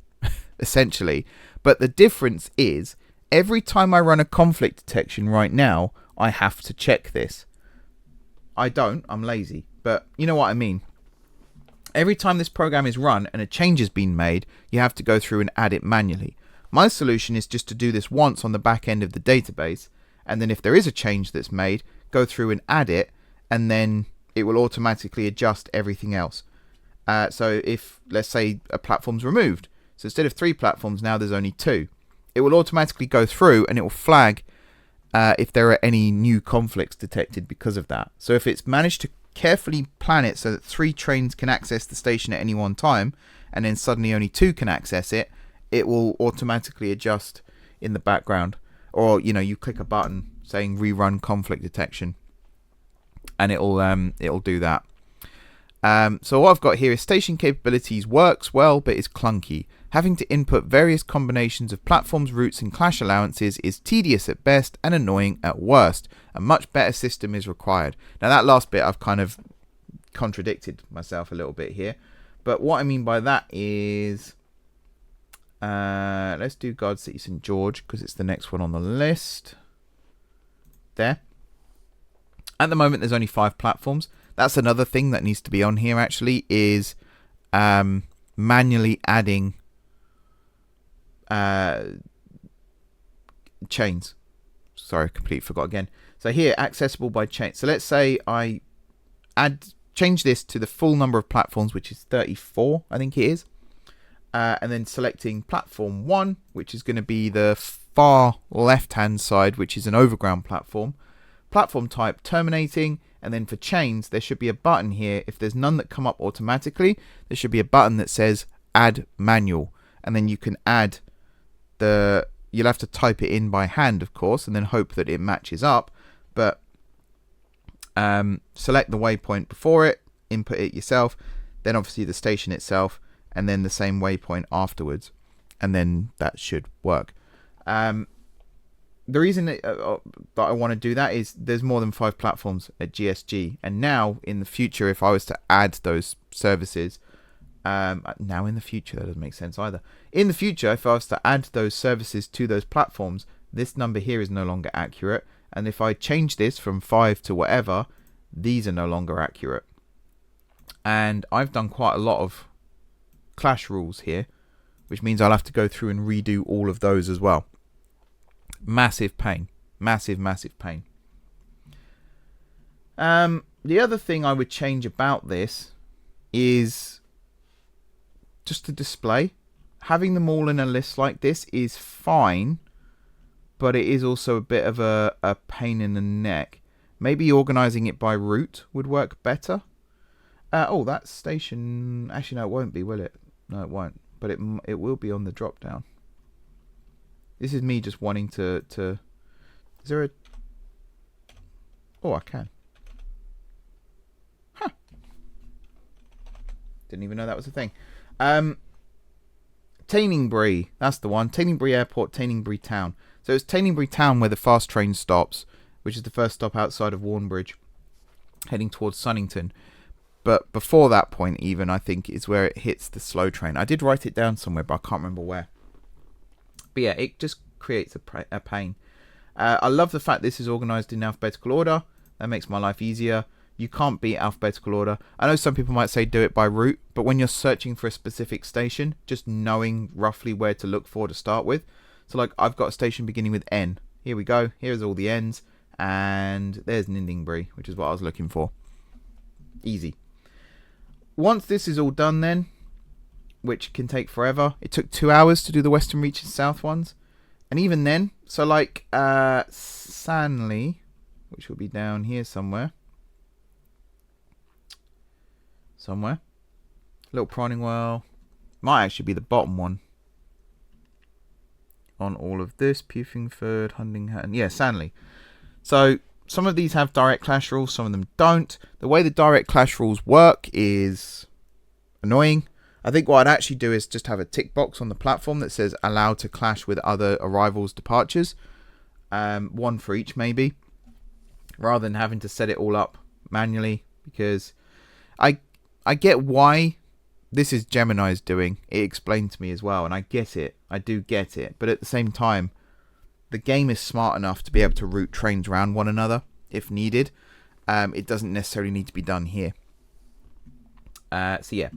essentially. But the difference is, every time I run a conflict detection right now, I have to check this. I don't, I'm lazy, but you know what I mean. Every time this program is run and a change has been made, you have to go through and add it manually. My solution is just to do this once on the back end of the database, and then if there is a change that's made, go through and add it, and then it will automatically adjust everything else. So if, let's say, a platform's removed, so instead of 3 platforms now there's only 2, it will automatically go through and it will flag if there are any new conflicts detected because of that. So if it's managed to carefully plan it so that 3 trains can access the station at any one time, and then suddenly only 2 can access it, it will automatically adjust in the background. Or, you know, you click a button saying rerun conflict detection, and it'll do that. So what I've got here is station capabilities works well, but is clunky. Having to input various combinations of platforms, routes, and clash allowances is tedious at best and annoying at worst. A much better system is required. Now that last bit I've kind of contradicted myself a little bit here. But what I mean by that is, let's do Guard City St. George because it's the next one on the list. There. At the moment, there's only 5 platforms. That's another thing that needs to be on here, actually, is manually adding chains. Sorry, completely forgot again. So here, accessible by chain. So let's say I change this to the full number of platforms, which is 34, I think it is. And then selecting platform 1, which is going to be the far left-hand side, which is an overground platform. Platform type terminating, and then for chains, there should be a button here. If there's none that come up automatically, there should be a button that says add manual. And then you can add you'll have to type it in by hand, of course, and then hope that it matches up. But select the waypoint before it, input it yourself, then obviously the station itself, and then the same waypoint afterwards, and then that should work. The reason that I want to do that is there's more than 5 platforms at GSG, and now in the future, if I was to add those services, now in the future, that doesn't make sense either. In the future, if I was to add those services to those platforms, this number here is no longer accurate, and if I change this from 5 to whatever, these are no longer accurate. And I've done quite a lot of clash rules here, which means I'll have to go through and redo all of those as well. Massive pain. Massive pain. The other thing I would change about this is just the display. Having them all in a list like this is fine, but it is also a bit of a pain in the neck. Maybe organizing it by route would work better. Oh, that station... Actually, no, it won't be, will it? No, it won't. But it will be on the drop down. This is me just wanting to... Is there a... Oh, I can. Huh. Didn't even know that was a thing. Taningbury. That's the one. Taningbury Airport, Taningbury Town. So it's Taningbury Town where the fast train stops, which is the first stop outside of Warnbridge, heading towards Sunnington. But before that point even, I think, is where it hits the slow train. I did write it down somewhere, but I can't remember where. But yeah, it just creates a pain. I love the fact this is organised in alphabetical order. That makes my life easier. You can't beat alphabetical order. I know some people might say do it by route, but when you're searching for a specific station, just knowing roughly where to look for to start with. So like, I've got a station beginning with N. Here we go. Here's all the N's. And there's Nindingbury, which is what I was looking for. Easy. Once this is all done then, which can take forever. It took 2 hours to do the Western Reaches South ones. And even then, so like Sanley, which will be down here somewhere. Little Prawning Well. Might actually be the bottom one. On all of this. Pewfingford, Huntington. Yeah, Sanley. So some of these have direct clash rules, some of them don't. The way the direct clash rules work is annoying. I think what I'd actually do is just have a tick box on the platform that says allowed to clash with other arrivals, departures. One for each maybe. Rather than having to set it all up manually. Because I get why this is Gemini's doing. It explained to me as well. And I get it. I do get it. But at the same time, the game is smart enough to be able to route trains around one another if needed. It doesn't necessarily need to be done here. So yeah,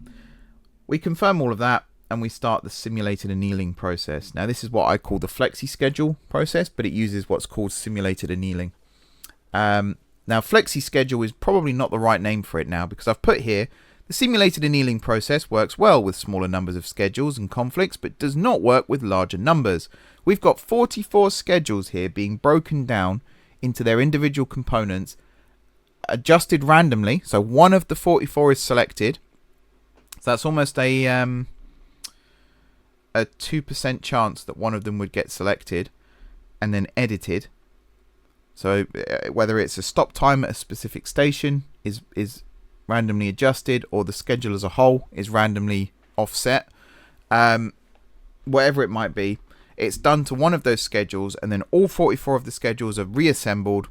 we confirm all of that and we start the simulated annealing process. Now this is what I call the flexi schedule process, but it uses what's called simulated annealing. Now flexi schedule is probably not the right name for it now, because I've put here the simulated annealing process works well with smaller numbers of schedules and conflicts, but does not work with larger numbers. We've got 44 schedules here being broken down into their individual components, adjusted randomly. So one of the 44 is selected. So that's almost a 2% chance that one of them would get selected and then edited. So whether it's a stop time at a specific station is randomly adjusted, or the schedule as a whole is randomly offset. Whatever it might be, it's done to one of those schedules, and then all 44 of the schedules are reassembled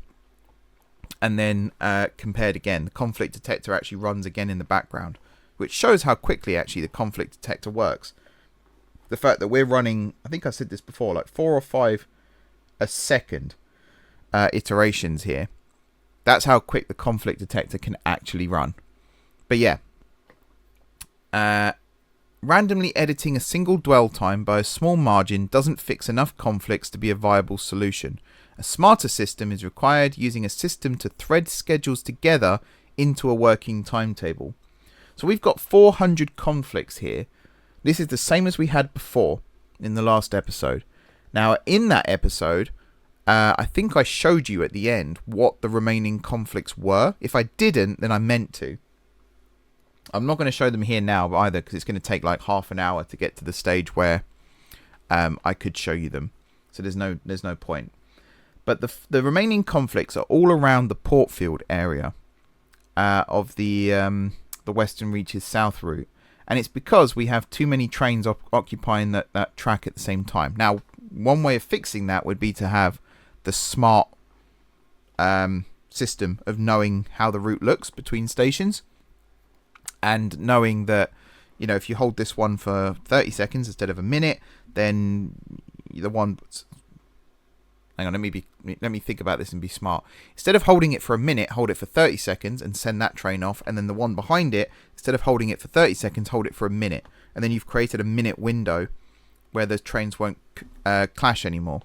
and then compared again. The conflict detector actually runs again in the background, which shows how quickly actually the conflict detector works. The fact that we're running, I think I said this before, like 4 or 5 a second iterations here. That's how quick the conflict detector can actually run. But yeah, randomly editing a single dwell time by a small margin doesn't fix enough conflicts to be a viable solution. A smarter system is required, using a system to thread schedules together into a working timetable. So we've got 400 conflicts here. This is the same as we had before in the last episode. Now, in that episode, I think I showed you at the end what the remaining conflicts were. If I didn't, then I meant to. I'm not going to show them here now either, because it's going to take like half an hour to get to the stage where I could show you them. So there's no point. But the remaining conflicts are all around the Portfield area of the Western Reaches South route. And it's because we have too many trains occupying that track at the same time. Now, one way of fixing that would be to have the smart system of knowing how the route looks between stations. And knowing that, you know, if you hold this one for 30 seconds instead of a minute, then the one... Hang on, let me think about this and be smart. Instead of holding it for a minute, hold it for 30 seconds and send that train off. And then the one behind it, instead of holding it for 30 seconds, hold it for a minute. And then you've created a minute window where the trains won't clash anymore.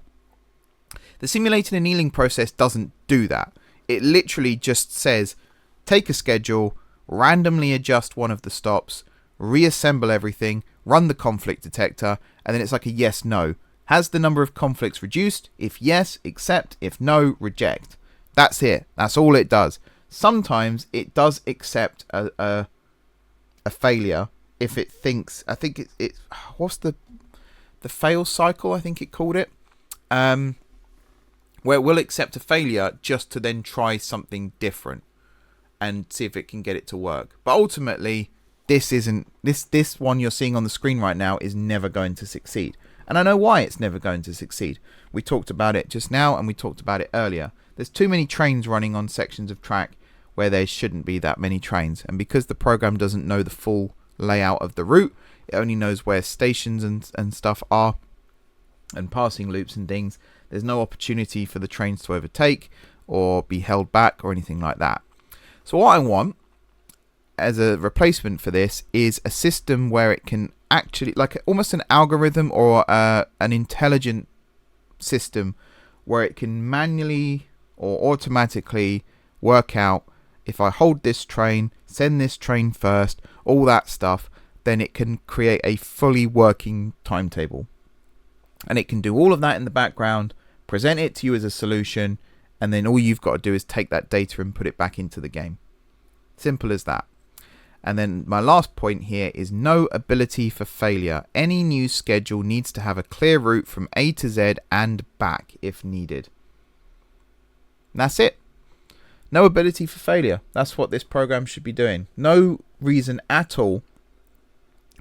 The simulated annealing process doesn't do that. It literally just says, take a schedule, randomly adjust one of the stops, reassemble everything, run the conflict detector, and then it's like a yes-no. Has the number of conflicts reduced? If yes, accept. If no, reject. That's it. That's all it does. Sometimes it does accept a failure if it thinks... I think it's what's the fail cycle, I think it called it. Where it will accept a failure just to then try something different and see if it can get it to work. But ultimately, this one you're seeing on the screen right now is never going to succeed. And I know why it's never going to succeed. We talked about it just now, and we talked about it earlier. There's too many trains running on sections of track where there shouldn't be that many trains. And because the program doesn't know the full layout of the route, it only knows where stations and stuff are and passing loops and things. There's no opportunity for the trains to overtake or be held back or anything like that. So what I want as a replacement for this is a system where it can actually, like almost an algorithm or an intelligent system where it can manually or automatically work out, if I hold this train, send this train first, all that stuff, then it can create a fully working timetable. And it can do all of that in the background, present it to you as a solution, and then all you've got to do is take that data and put it back into the game. Simple as that. And then my last point here is no ability for failure. Any new schedule needs to have a clear route from A to Z and back if needed. And that's it. No ability for failure. That's what this program should be doing. No reason at all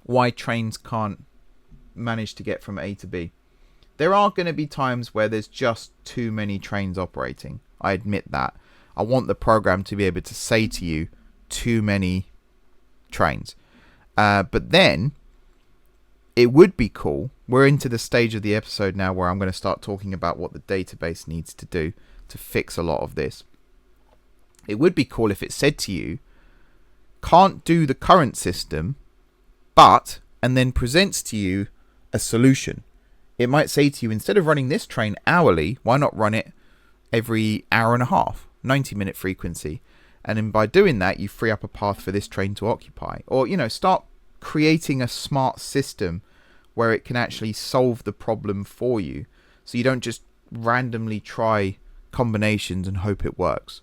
why trains can't manage to get from A to B. There are going to be times where there's just too many trains operating. I admit that. I want the program to be able to say to you, too many trains. But then it would be cool. We're into the stage of the episode now where I'm going to start talking about what the database needs to do to fix a lot of this. It would be cool if it said to you, can't do the current system, but, and then presents to you a solution. It might say to you, instead of running this train hourly, why not run it every hour and a half, 90-minute frequency? And then by doing that, you free up a path for this train to occupy. Or, you know, start creating a smart system where it can actually solve the problem for you. So you don't just randomly try combinations and hope it works.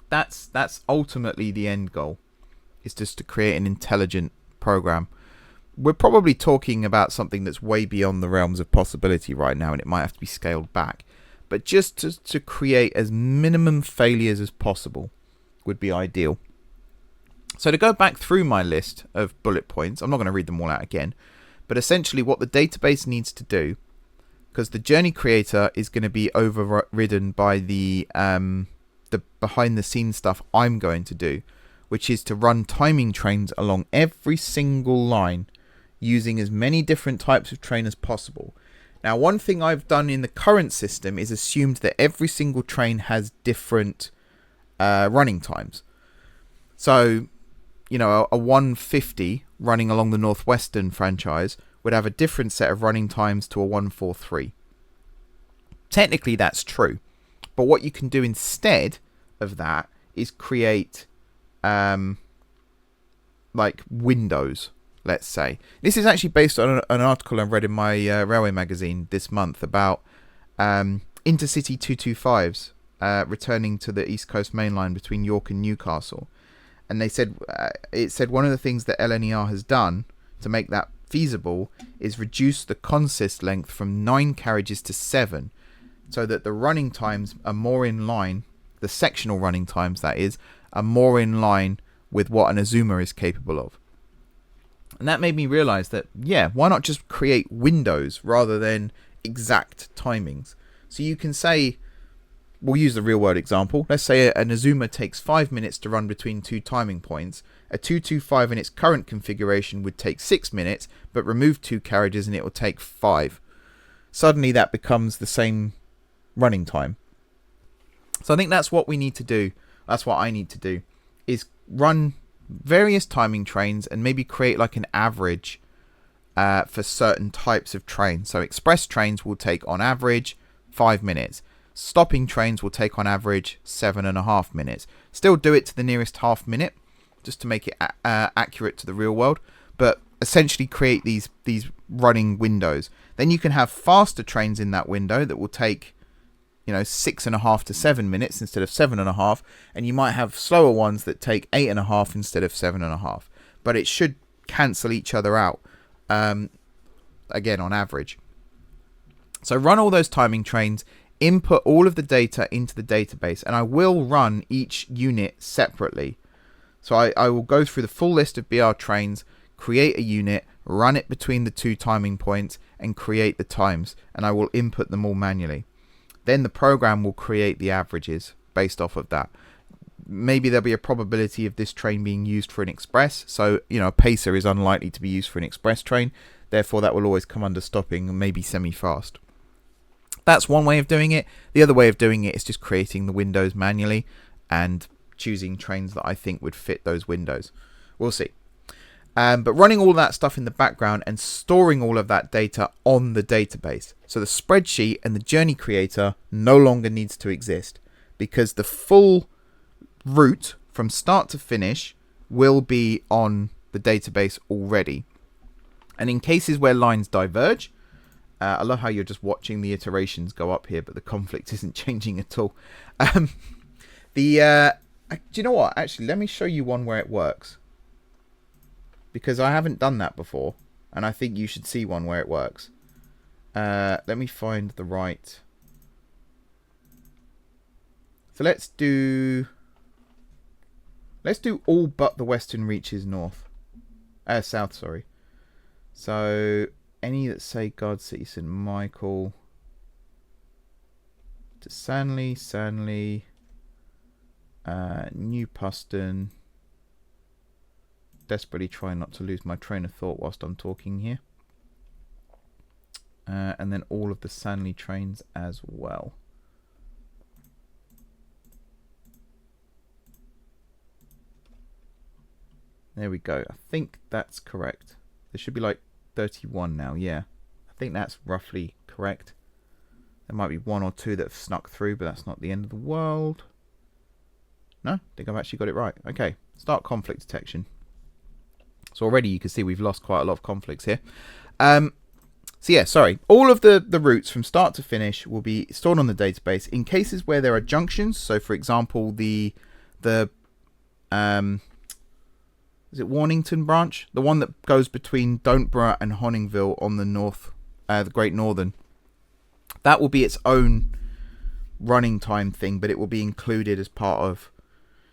That's ultimately the end goal, is just to create an intelligent program. We're probably talking about something that's way beyond the realms of possibility right now, and it might have to be scaled back. But just to create as minimum failures as possible would be ideal. So to go back through my list of bullet points, I'm not going to read them all out again, but essentially what the database needs to do, because the journey creator is going to be overridden by the the behind the scenes stuff I'm going to do, which is to run timing trains along every single line using as many different types of train as possible. Now, one thing I've done in the current system is assumed that every single train has different running times. So, you know, a 150 running along the Northwestern franchise would have a different set of running times to a 143. Technically, that's true. But what you can do instead of that is create like windows, let's say. This is actually based on an article I read in my railway magazine this month about intercity 225s returning to the East Coast Main Line between York and Newcastle. And they said it said one of the things that LNER has done to make that feasible is reduce the consist length from 9 carriages to 7, so that the running times are more in line, the sectional running times that is, are more in line with what an Azuma is capable of. And that made me realize that, yeah, why not just create windows rather than exact timings? So you can say, we'll use the real world example. Let's say an Azuma takes 5 minutes to run between 2 timing points. A 225 in its current configuration would take 6 minutes, but remove 2 carriages and it will take 5. Suddenly that becomes the same running time. So I think that's what we need to do. That's what I need to do, is run various timing trains and maybe create like an average for certain types of trains. So express trains will take on average 5 minutes. Stopping trains will take on average 7.5 minutes. Still do it to the nearest half minute, just to make it accurate to the real world. But essentially create these running windows. Then you can have faster trains in that window that will take, you know, 6.5 to 7 minutes instead of 7.5, and you might have slower ones that take 8.5 instead of 7.5. But it should cancel each other out, again, on average. So run all those timing trains, input all of the data into the database, and I will run each unit separately. So I will go through the full list of BR trains, create a unit, run it between the 2 timing points, and create the times, and I will input them all manually. Then the program will create the averages based off of that. Maybe there'll be a probability of this train being used for an express. So, you know, a pacer is unlikely to be used for an express train. Therefore, that will always come under stopping and maybe semi-fast. That's one way of doing it. The other way of doing it is just creating the windows manually and choosing trains that I think would fit those windows. We'll see. But running all that stuff in the background and storing all of that data on the database. So the spreadsheet and the journey creator no longer needs to exist, because the full route from start to finish will be on the database already. And in cases where lines diverge, I love how you're just watching the iterations go up here, but the conflict isn't changing at all. Do you know what? Actually, let me show you one where it works, because I haven't done that before, and I think you should see one where it works. Let me find the right. So let's do all but the western reaches south. Sorry. So any that say Guard City St Michael to Sanley, New Puston. Desperately trying not to lose my train of thought whilst I'm talking here. And then all of the Sanley trains as well. There we go. I think that's correct. There should be like 31 now. Yeah, I think that's roughly correct. There might be 1 or 2 that have snuck through, but that's not the end of the world. No, I think I've actually got it right. Okay, start conflict detection. So already you can see we've lost quite a lot of conflicts here. So yeah, sorry. All of the routes from start to finish will be stored on the database. In cases where there are junctions, so for example, the is it Warnington branch? The one that goes between Dontborough and Honingville on the north, the Great Northern. That will be its own running time thing, but it will be included as part of.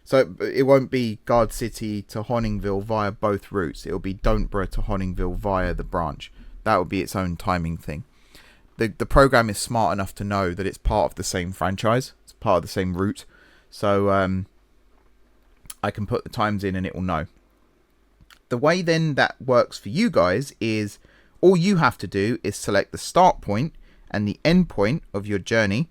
So it won't be Guard City to Honingville via both routes. It will be Dontborough to Honingville via the branch. That will be its own timing thing. The program is smart enough to know that it's part of the same franchise. It's part of the same route. So I can put the times in and it will know. The way then that works for you guys is all you have to do is select the start point and the end point of your journey,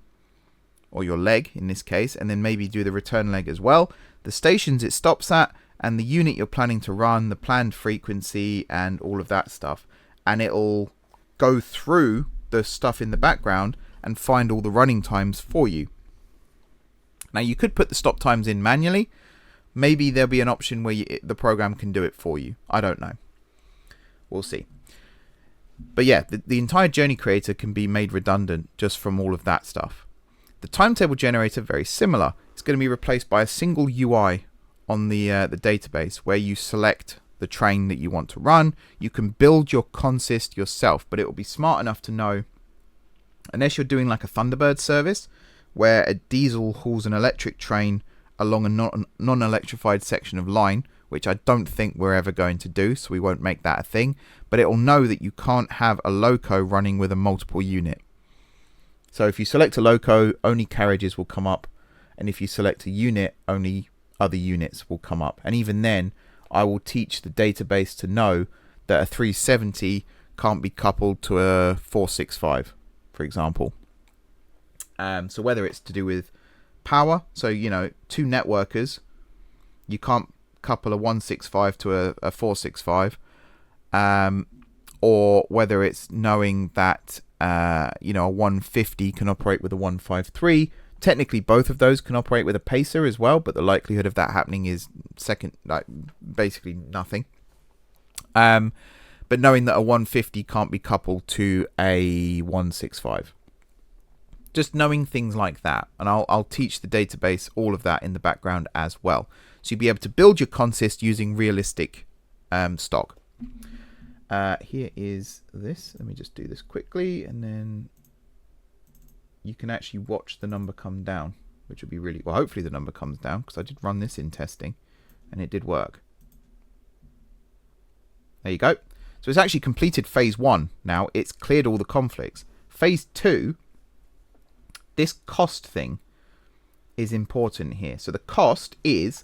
or your leg in this case, and then maybe do the return leg as well, the stations it stops at, and the unit you're planning to run, the planned frequency, and all of that stuff. And it'll go through the stuff in the background and find all the running times for you. Now you could put the stop times in manually. Maybe there'll be an option where the program can do it for you. I don't know. We'll see. But yeah, the entire journey creator can be made redundant just from all of that stuff. The timetable generator, very similar. It's going to be replaced by a single UI on the database where you select the train that you want to run. You can build your consist yourself, but it will be smart enough to know, unless you're doing like a Thunderbird service where a diesel hauls an electric train along a non-electrified section of line, which I don't think we're ever going to do, so we won't make that a thing. But it will know that you can't have a loco running with a multiple unit. So if you select a loco, only carriages will come up. And if you select a unit, only other units will come up. And even then, I will teach the database to know that a 370 can't be coupled to a 465, for example. So whether it's to do with power, so, you know, two networkers, you can't couple a 165 to a 465, or whether it's knowing that you know, a 150 can operate with a 153. Technically both of those can operate with a pacer as well, but the likelihood of that happening is basically nothing. But knowing that a 150 can't be coupled to a 165, just knowing things like that. And I'll teach the database all of that in the background as well. So you'll be able to build your consist using realistic stock. Here is this. Let me just do this quickly, and then you can actually watch the number come down, which would be really well. Hopefully the number comes down, because I did run this in testing and it did work. There you go. So it's actually completed phase 1 now. It's cleared all the conflicts. Phase 2, this cost thing is important here. So the cost is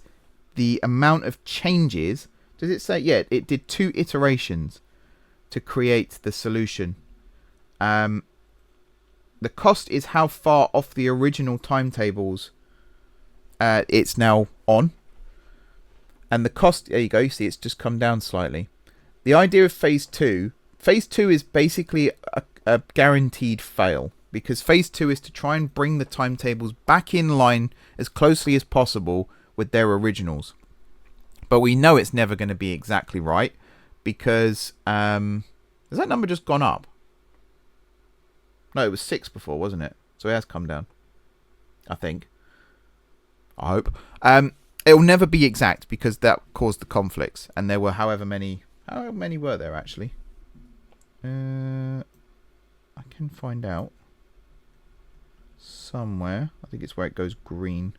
the amount of changes. Does it say? Yeah, it did 2 iterations to create the solution. The cost is how far off the original timetables it's now on. And the cost, there you go, you see it's just come down slightly. The idea of phase 2 is basically a guaranteed fail, because phase 2 is to try and bring the timetables back in line as closely as possible with their originals. But we know it's never going to be exactly right, because has that number just gone up? No, it was 6 before, wasn't it? So it has come down, I think. I hope. It will never be exact, because that caused the conflicts, and there were however many were there actually. I can find out somewhere. I think it's where it goes green.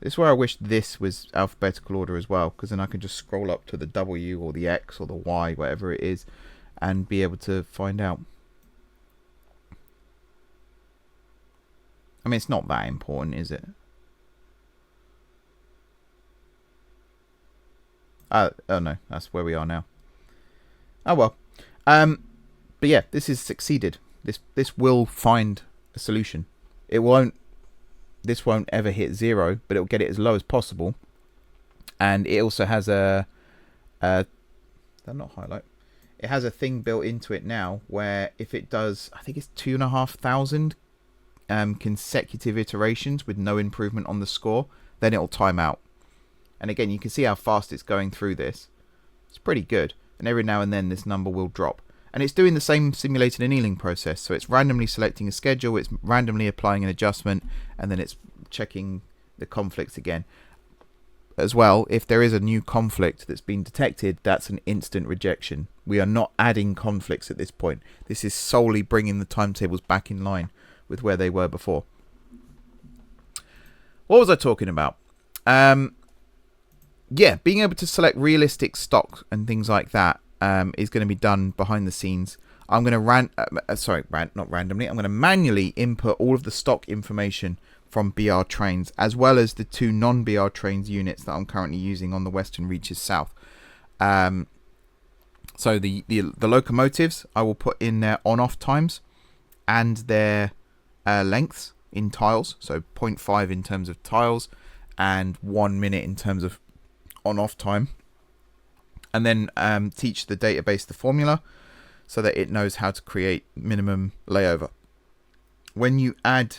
This is where I wish this was alphabetical order as well, because then I can just scroll up to the W or the X or the Y, whatever it is, and be able to find out. I mean, it's not that important, is it? Oh no, that's where we are now. Oh well. But yeah, this is succeeded. This will find a solution. This won't ever hit 0, but it'll get it as low as possible. And it also has that not highlight. It has a thing built into it now where if it does, I think it's 2,500 consecutive iterations with no improvement on the score, then it'll time out. And again, you can see how fast it's going through this. It's pretty good. And every now and then this number will drop. And it's doing the same simulated annealing process. So it's randomly selecting a schedule, it's randomly applying an adjustment, and then it's checking the conflicts again. As well, if there is a new conflict that's been detected, that's an instant rejection. We are not adding conflicts at this point. This is solely bringing the timetables back in line with where they were before. What was I talking about? Yeah, being able to select realistic stock and things like that is going to be done behind the scenes. I'm going to not randomly. I'm going to manually input all of the stock information from BR trains, as well as the 2 non-BR trains units that I'm currently using on the Western Reaches South. So the locomotives, I will put in their on-off times and their lengths in tiles. So 0.5 in terms of tiles and 1 minute in terms of on-off time. And then teach the database the formula so that it knows how to create minimum layover. When you add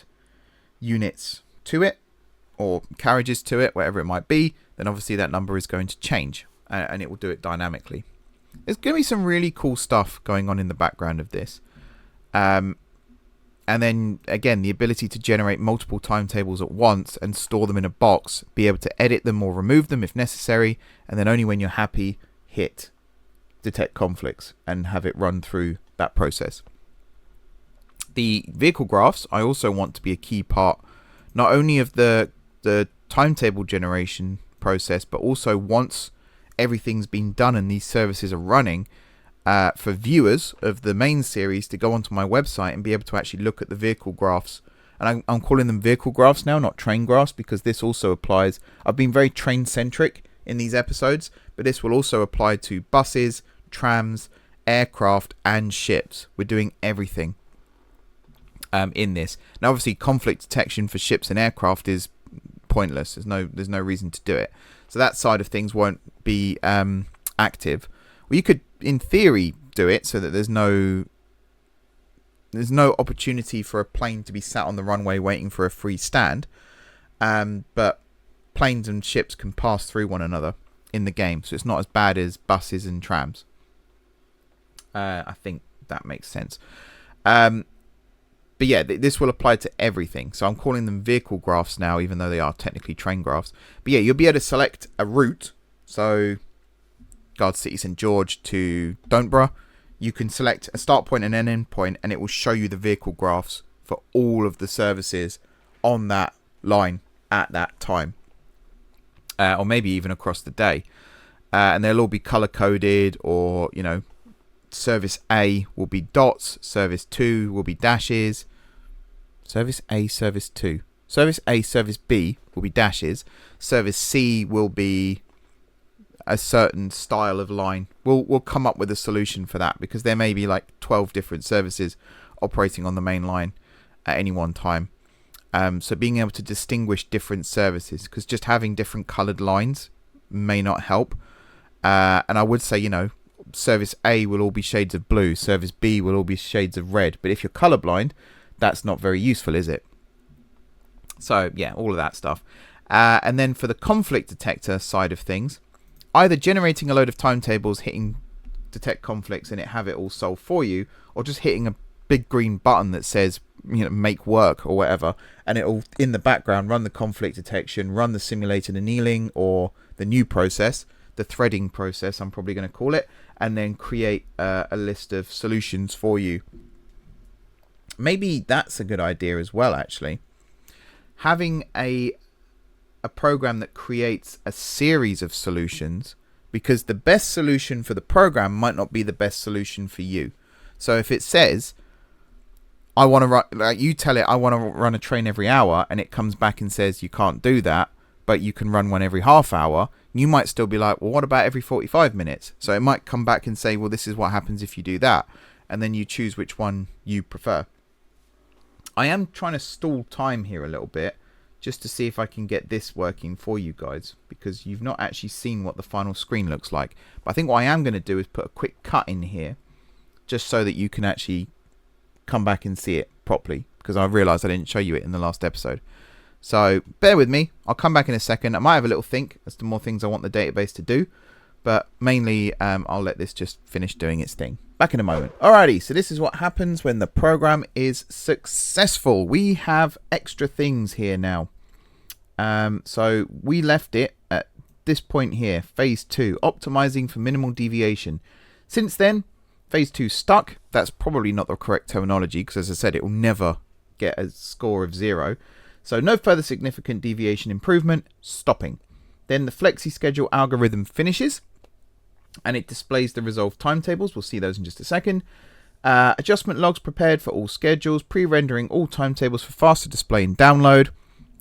units to it or carriages to it, whatever it might be, then obviously that number is going to change and it will do it dynamically. There's going to be some really cool stuff going on in the background of this. And then again, the ability to generate multiple timetables at once and store them in a box, be able to edit them or remove them if necessary, and then only when you're happy, hit detect conflicts and have it run through that process. The vehicle graphs I also want to be a key part not only of the timetable generation process, but also once everything's been done and these services are running, for viewers of the main series to go onto my website and be able to actually look at the vehicle graphs. And I'm calling them vehicle graphs now, not train graphs, because this also applies. I've been very train centric in these episodes, but this will also apply to buses, trams, aircraft and ships. We're doing everything in this. Now obviously conflict detection for ships and aircraft is pointless. There's no reason to do it. So that side of things won't be active. Well, you could in theory do it so that there's no opportunity for a plane to be sat on the runway waiting for a free stand, but planes and ships can pass through one another in the game, so it's not as bad as buses and trams. I think that makes sense. But yeah, this will apply to everything. So I'm calling them vehicle graphs now, even though they are technically train graphs. But yeah, you'll be able to select a route. So Guard City St George to Donborough. You can select a start point and an end point, and it will show you the vehicle graphs for all of the services on that line at that time. Or maybe even across the day. And they'll all be color coded, or, you know, service A will be dots, service 2 will be dashes, service A, service 2. Service A, service B will be dashes, service C will be a certain style of line. We'll come up with a solution for that, because there may be like 12 different services operating on the main line at any one time. So being able to distinguish different services, because just having different colored lines may not help. And I would say, you know, service A will all be shades of blue, service B will all be shades of red, but if you're colorblind, that's not very useful, is it? So yeah, all of that stuff. And then for the conflict detector side of things, either generating a load of timetables, hitting detect conflicts and it have it all solved for you, or just hitting a big green button that says, you know, make work or whatever, and it'll in the background run the conflict detection, run the simulated annealing, or the new process, the threading process I'm probably going to call it, and then create a list of solutions for you. Maybe that's a good idea as well, actually. Having a program that creates a series of solutions, because the best solution for the program might not be the best solution for you. So if it says, I want to run, like you tell it, I want to run a train every hour, and it comes back and says you can't do that, but you can run one every half hour, you might still be like, well, what about every 45 minutes? So it might come back and say, well, this is what happens if you do that. And then you choose which one you prefer. I am trying to stall time here a little bit, just to see if I can get this working for you guys, because you've not actually seen what the final screen looks like. But I think what I am going to do is put a quick cut in here, just so that you can actually come back and see it properly, because I realised I didn't show you it in the last episode. So bear with me, I'll come back in a second. I might have a little think as to more things I want the database to do, but mainly I'll let this just finish doing its thing. Back in a moment. Alrighty, so this is what happens when the program is successful. We have extra things here now. So we left it at this point here, phase 2, optimizing for minimal deviation. Since then, phase 2 stuck. That's probably not the correct terminology, because as I said, it will never get a score of 0. So no further significant deviation improvement, stopping. Then the flexi schedule algorithm finishes, and it displays the resolved timetables. We'll see those in just a second. Adjustment logs prepared for all schedules, pre-rendering all timetables for faster display and download.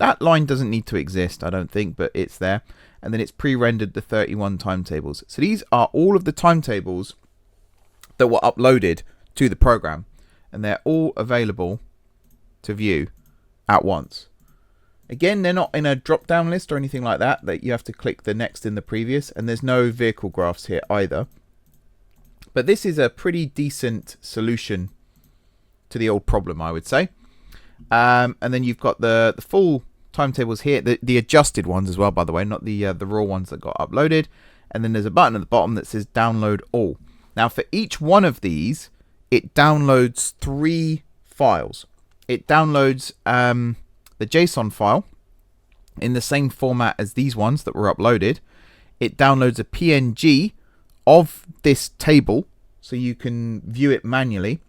that line doesn't need to exist, I don't think, but it's there. And then it's pre-rendered the 31 timetables. So these are all of the timetables that were uploaded to the program, and they're all available to view at once. Again, they're not in a drop-down list or anything like that you have to click the next in the previous, and there's no vehicle graphs here either. But this is a pretty decent solution to the old problem, I would say. And then you've got the full timetables here, the adjusted ones as well, by the way, not the raw ones that got uploaded. And then there's a button at the bottom that says download all. Now for each one of these, it downloads 3 files. It downloads the JSON file in the same format as these ones that were uploaded. It downloads a PNG of this table so you can view it manually,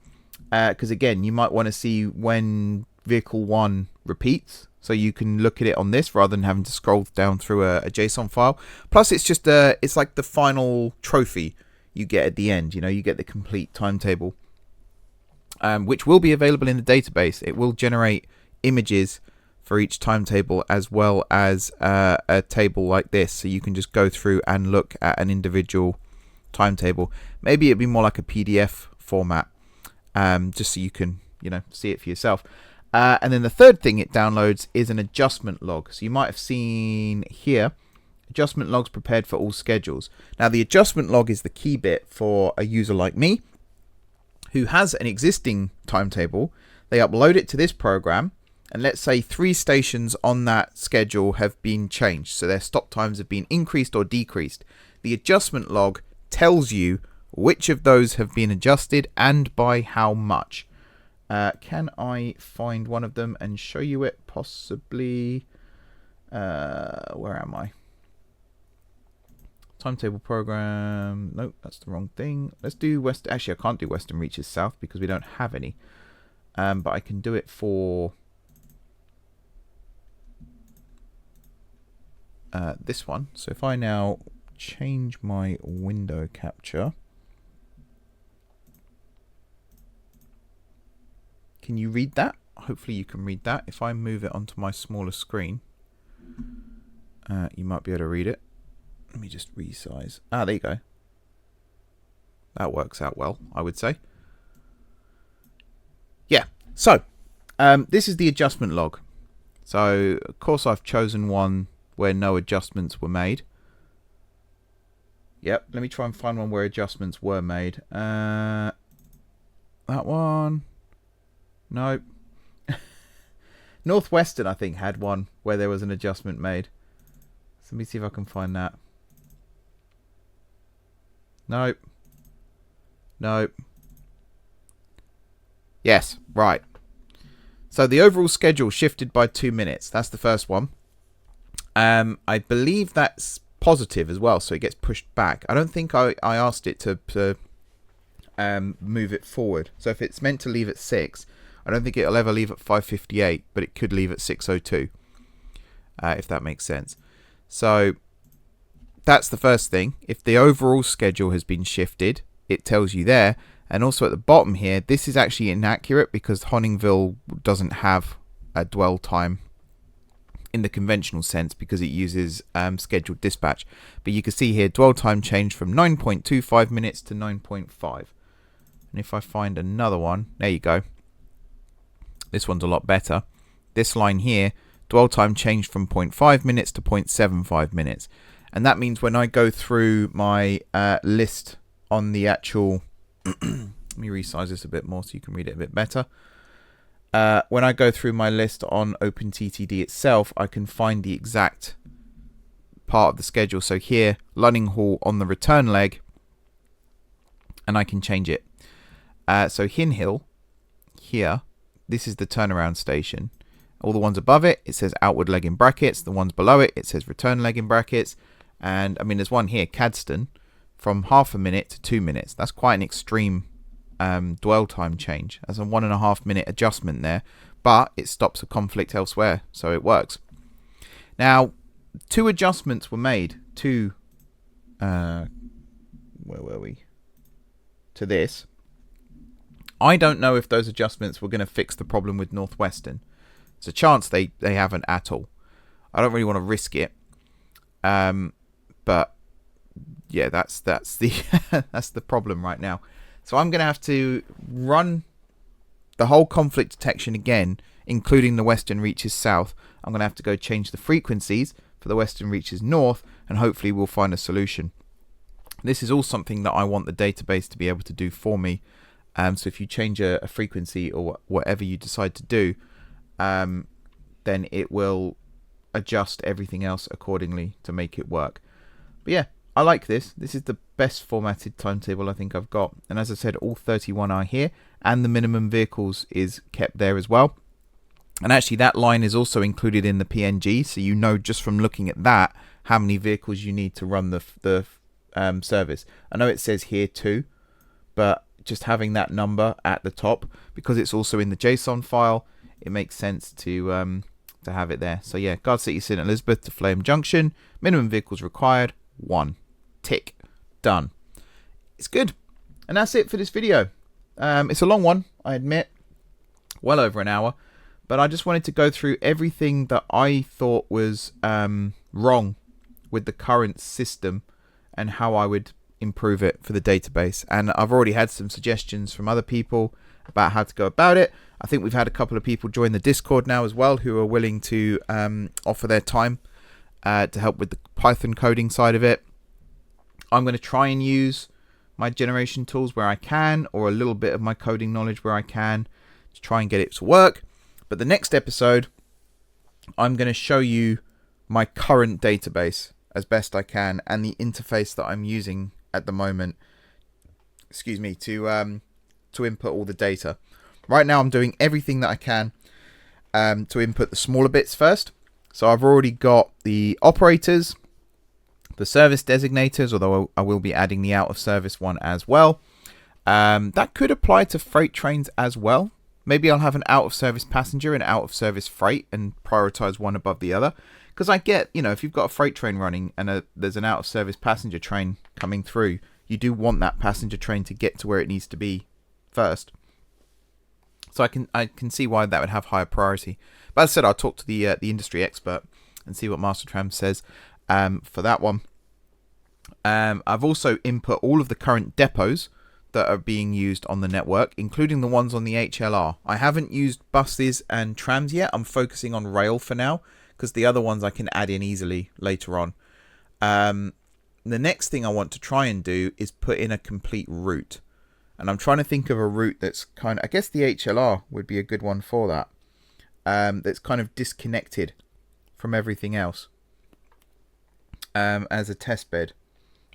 because again, you might want to see when vehicle 1 repeats, so you can look at it on this rather than having to scroll down through a JSON file. Plus it's just it's like the final trophy you get at the end. You get the complete timetable, which will be available in the database. It will generate images for each timetable as well as a table like this, so you can just go through and look at an individual timetable. Maybe it'd be more like a PDF format, just so you can see it for yourself. And then the third thing it downloads is an adjustment log. So you might have seen here, adjustment logs prepared for all schedules. Now the adjustment log is the key bit for a user like me who has an existing timetable. They upload it to this program, and let's say 3 stations on that schedule have been changed, so their stop times have been increased or decreased. The adjustment log tells you which of those have been adjusted and by how much. Can I find one of them and show you it possibly? Where am I? Timetable program. Nope, that's the wrong thing. Let's do West. Actually, I can't do Western Reaches South because we don't have any. But I can do it for this one. So if I now change my window capture, can you read that? Hopefully you can read that. If I move it onto my smaller screen, you might be able to read it. Let me just resize. There you go. That works out well, I would say. Yeah, so this is the adjustment log. So of course I've chosen one where no adjustments were made. Yep, let me try and find one where adjustments were made. That one. Nope. Northwestern, I think, had one where there was an adjustment made. So let me see if I can find that. Nope. Nope. Yes, right. So the overall schedule shifted by 2 minutes. That's the first one. I believe that's positive as well, so it gets pushed back. I don't think I asked it to move it forward. So if it's meant to leave at 6, I don't think it'll ever leave at 5:58, but it could leave at 6:02, if that makes sense. So that's the first thing. If the overall schedule has been shifted, it tells you there. And also at the bottom here, this is actually inaccurate because Honingville doesn't have a dwell time in the conventional sense because it uses scheduled dispatch. But you can see here, dwell time changed from 9.25 minutes to 9.5. And if I find another one, there you go. This one's a lot better. This line here, dwell time changed from 0.5 minutes to 0.75 minutes. And that means when I go through my list on the actual... Let me resize this a bit more so you can read it a bit better. When I go through my list on openttd itself, I can find the exact part of the schedule. So here, Lunning Hall on the return leg, and I can change it. So Hinhill, here, this is the turnaround station. All the ones above it, it says outward leg in brackets. The ones below it, it says return leg in brackets. And I mean, there's one here, Cadston, from 0.5 minute to 2 minutes. That's quite an extreme dwell time change. That's a 1.5 minute adjustment there, but it stops a conflict elsewhere, so it works. Now, 2 adjustments were made to where were we? To this. I don't know if those adjustments were going to fix the problem with Northwestern. There's a chance they haven't at all. I don't really want to risk it. But yeah, that's the that's the problem right now. So I'm going to have to run the whole conflict detection again, including the western reaches south. I'm going to have to go change the frequencies for the western reaches north, and hopefully we'll find a solution. This is all something that I want the database to be able to do for me. So if you change a frequency or whatever you decide to do, then it will adjust everything else accordingly to make it work. But yeah, I like this. This is the best formatted timetable I think I've got. And as I said, all 31 are here, and the minimum vehicles is kept there as well. And actually that line is also included in the PNG, so you know just from looking at that how many vehicles you need to run the service. I know it says here 2, but just having that number at the top, because it's also in the JSON file, it makes sense to have it there. So yeah, Guard City St. Elizabeth to Flame Junction, minimum vehicles required 1. Tick. Done. It's good. And that's it for this video. It's a long one, I admit, well over an hour, but I just wanted to go through everything that I thought was wrong with the current system and how I would improve it for the database. And I've already had some suggestions from other people about how to go about it. I think we've had a couple of people join the Discord now as well who are willing to offer their time to help with the Python coding side of it. I'm going to try and use my generation tools where I can, or a little bit of my coding knowledge where I can, to try and get it to work. But the next episode, I'm going to show you my current database as best I can, and the interface that I'm using at the moment, excuse me, to input all the data. Right now I'm doing everything that I can to input the smaller bits first. So I've already got the operators, the service designators, although I will be adding the out of service one as well. That could apply to freight trains as well. Maybe I'll have an out of service passenger and out of service freight and prioritize one above the other. Because I get, if you've got a freight train running and there's an out of service passenger train coming through, you do want that passenger train to get to where it needs to be first. So I can see why that would have higher priority. But as I said, I'll talk to the industry expert and see what Mastertram says for that one. I've also input all of the current depots that are being used on the network, including the ones on the HLR. I haven't used buses and trams yet. I'm focusing on rail for now, because the other ones I can add in easily later on. The next thing I want to try and do is put in a complete route. And I'm trying to think of a route that's kind of, I guess the HLR would be a good one for that. That's kind of disconnected from everything else as a test bed.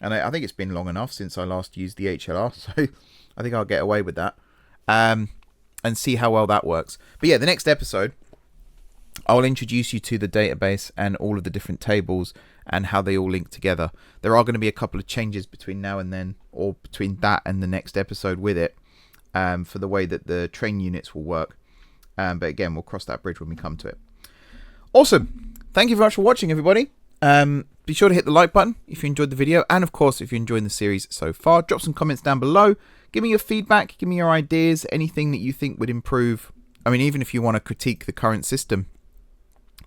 And I think it's been long enough since I last used the HLR, so I think I'll get away with that and see how well that works. But yeah, the next episode, I'll introduce you to the database and all of the different tables and how they all link together. There are going to be a couple of changes between now and then, or between that and the next episode with it, for the way that the train units will work. But again, we'll cross that bridge when we come to it. Awesome. Thank you very much for watching, everybody. Be sure to hit the like button if you enjoyed the video, and of course if you're enjoying the series so far. Drop some comments down below, give me your feedback, give me your ideas, anything that you think would improve. I mean, even if you want to critique the current system,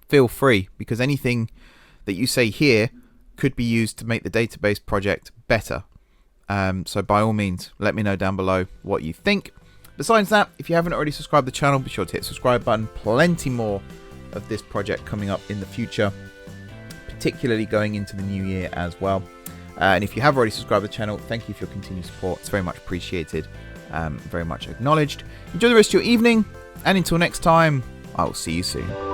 feel free, because anything that you say here could be used to make the database project better. So by all means, let me know down below what you think. Besides that, if you haven't already subscribed to the channel, be sure to hit the subscribe button. Plenty more of this project coming up in the future, particularly going into the new year as well. And if you have already subscribed to the channel, thank you for your continued support. It's very much appreciated, very much acknowledged. Enjoy the rest of your evening, and until next time, I will see you soon.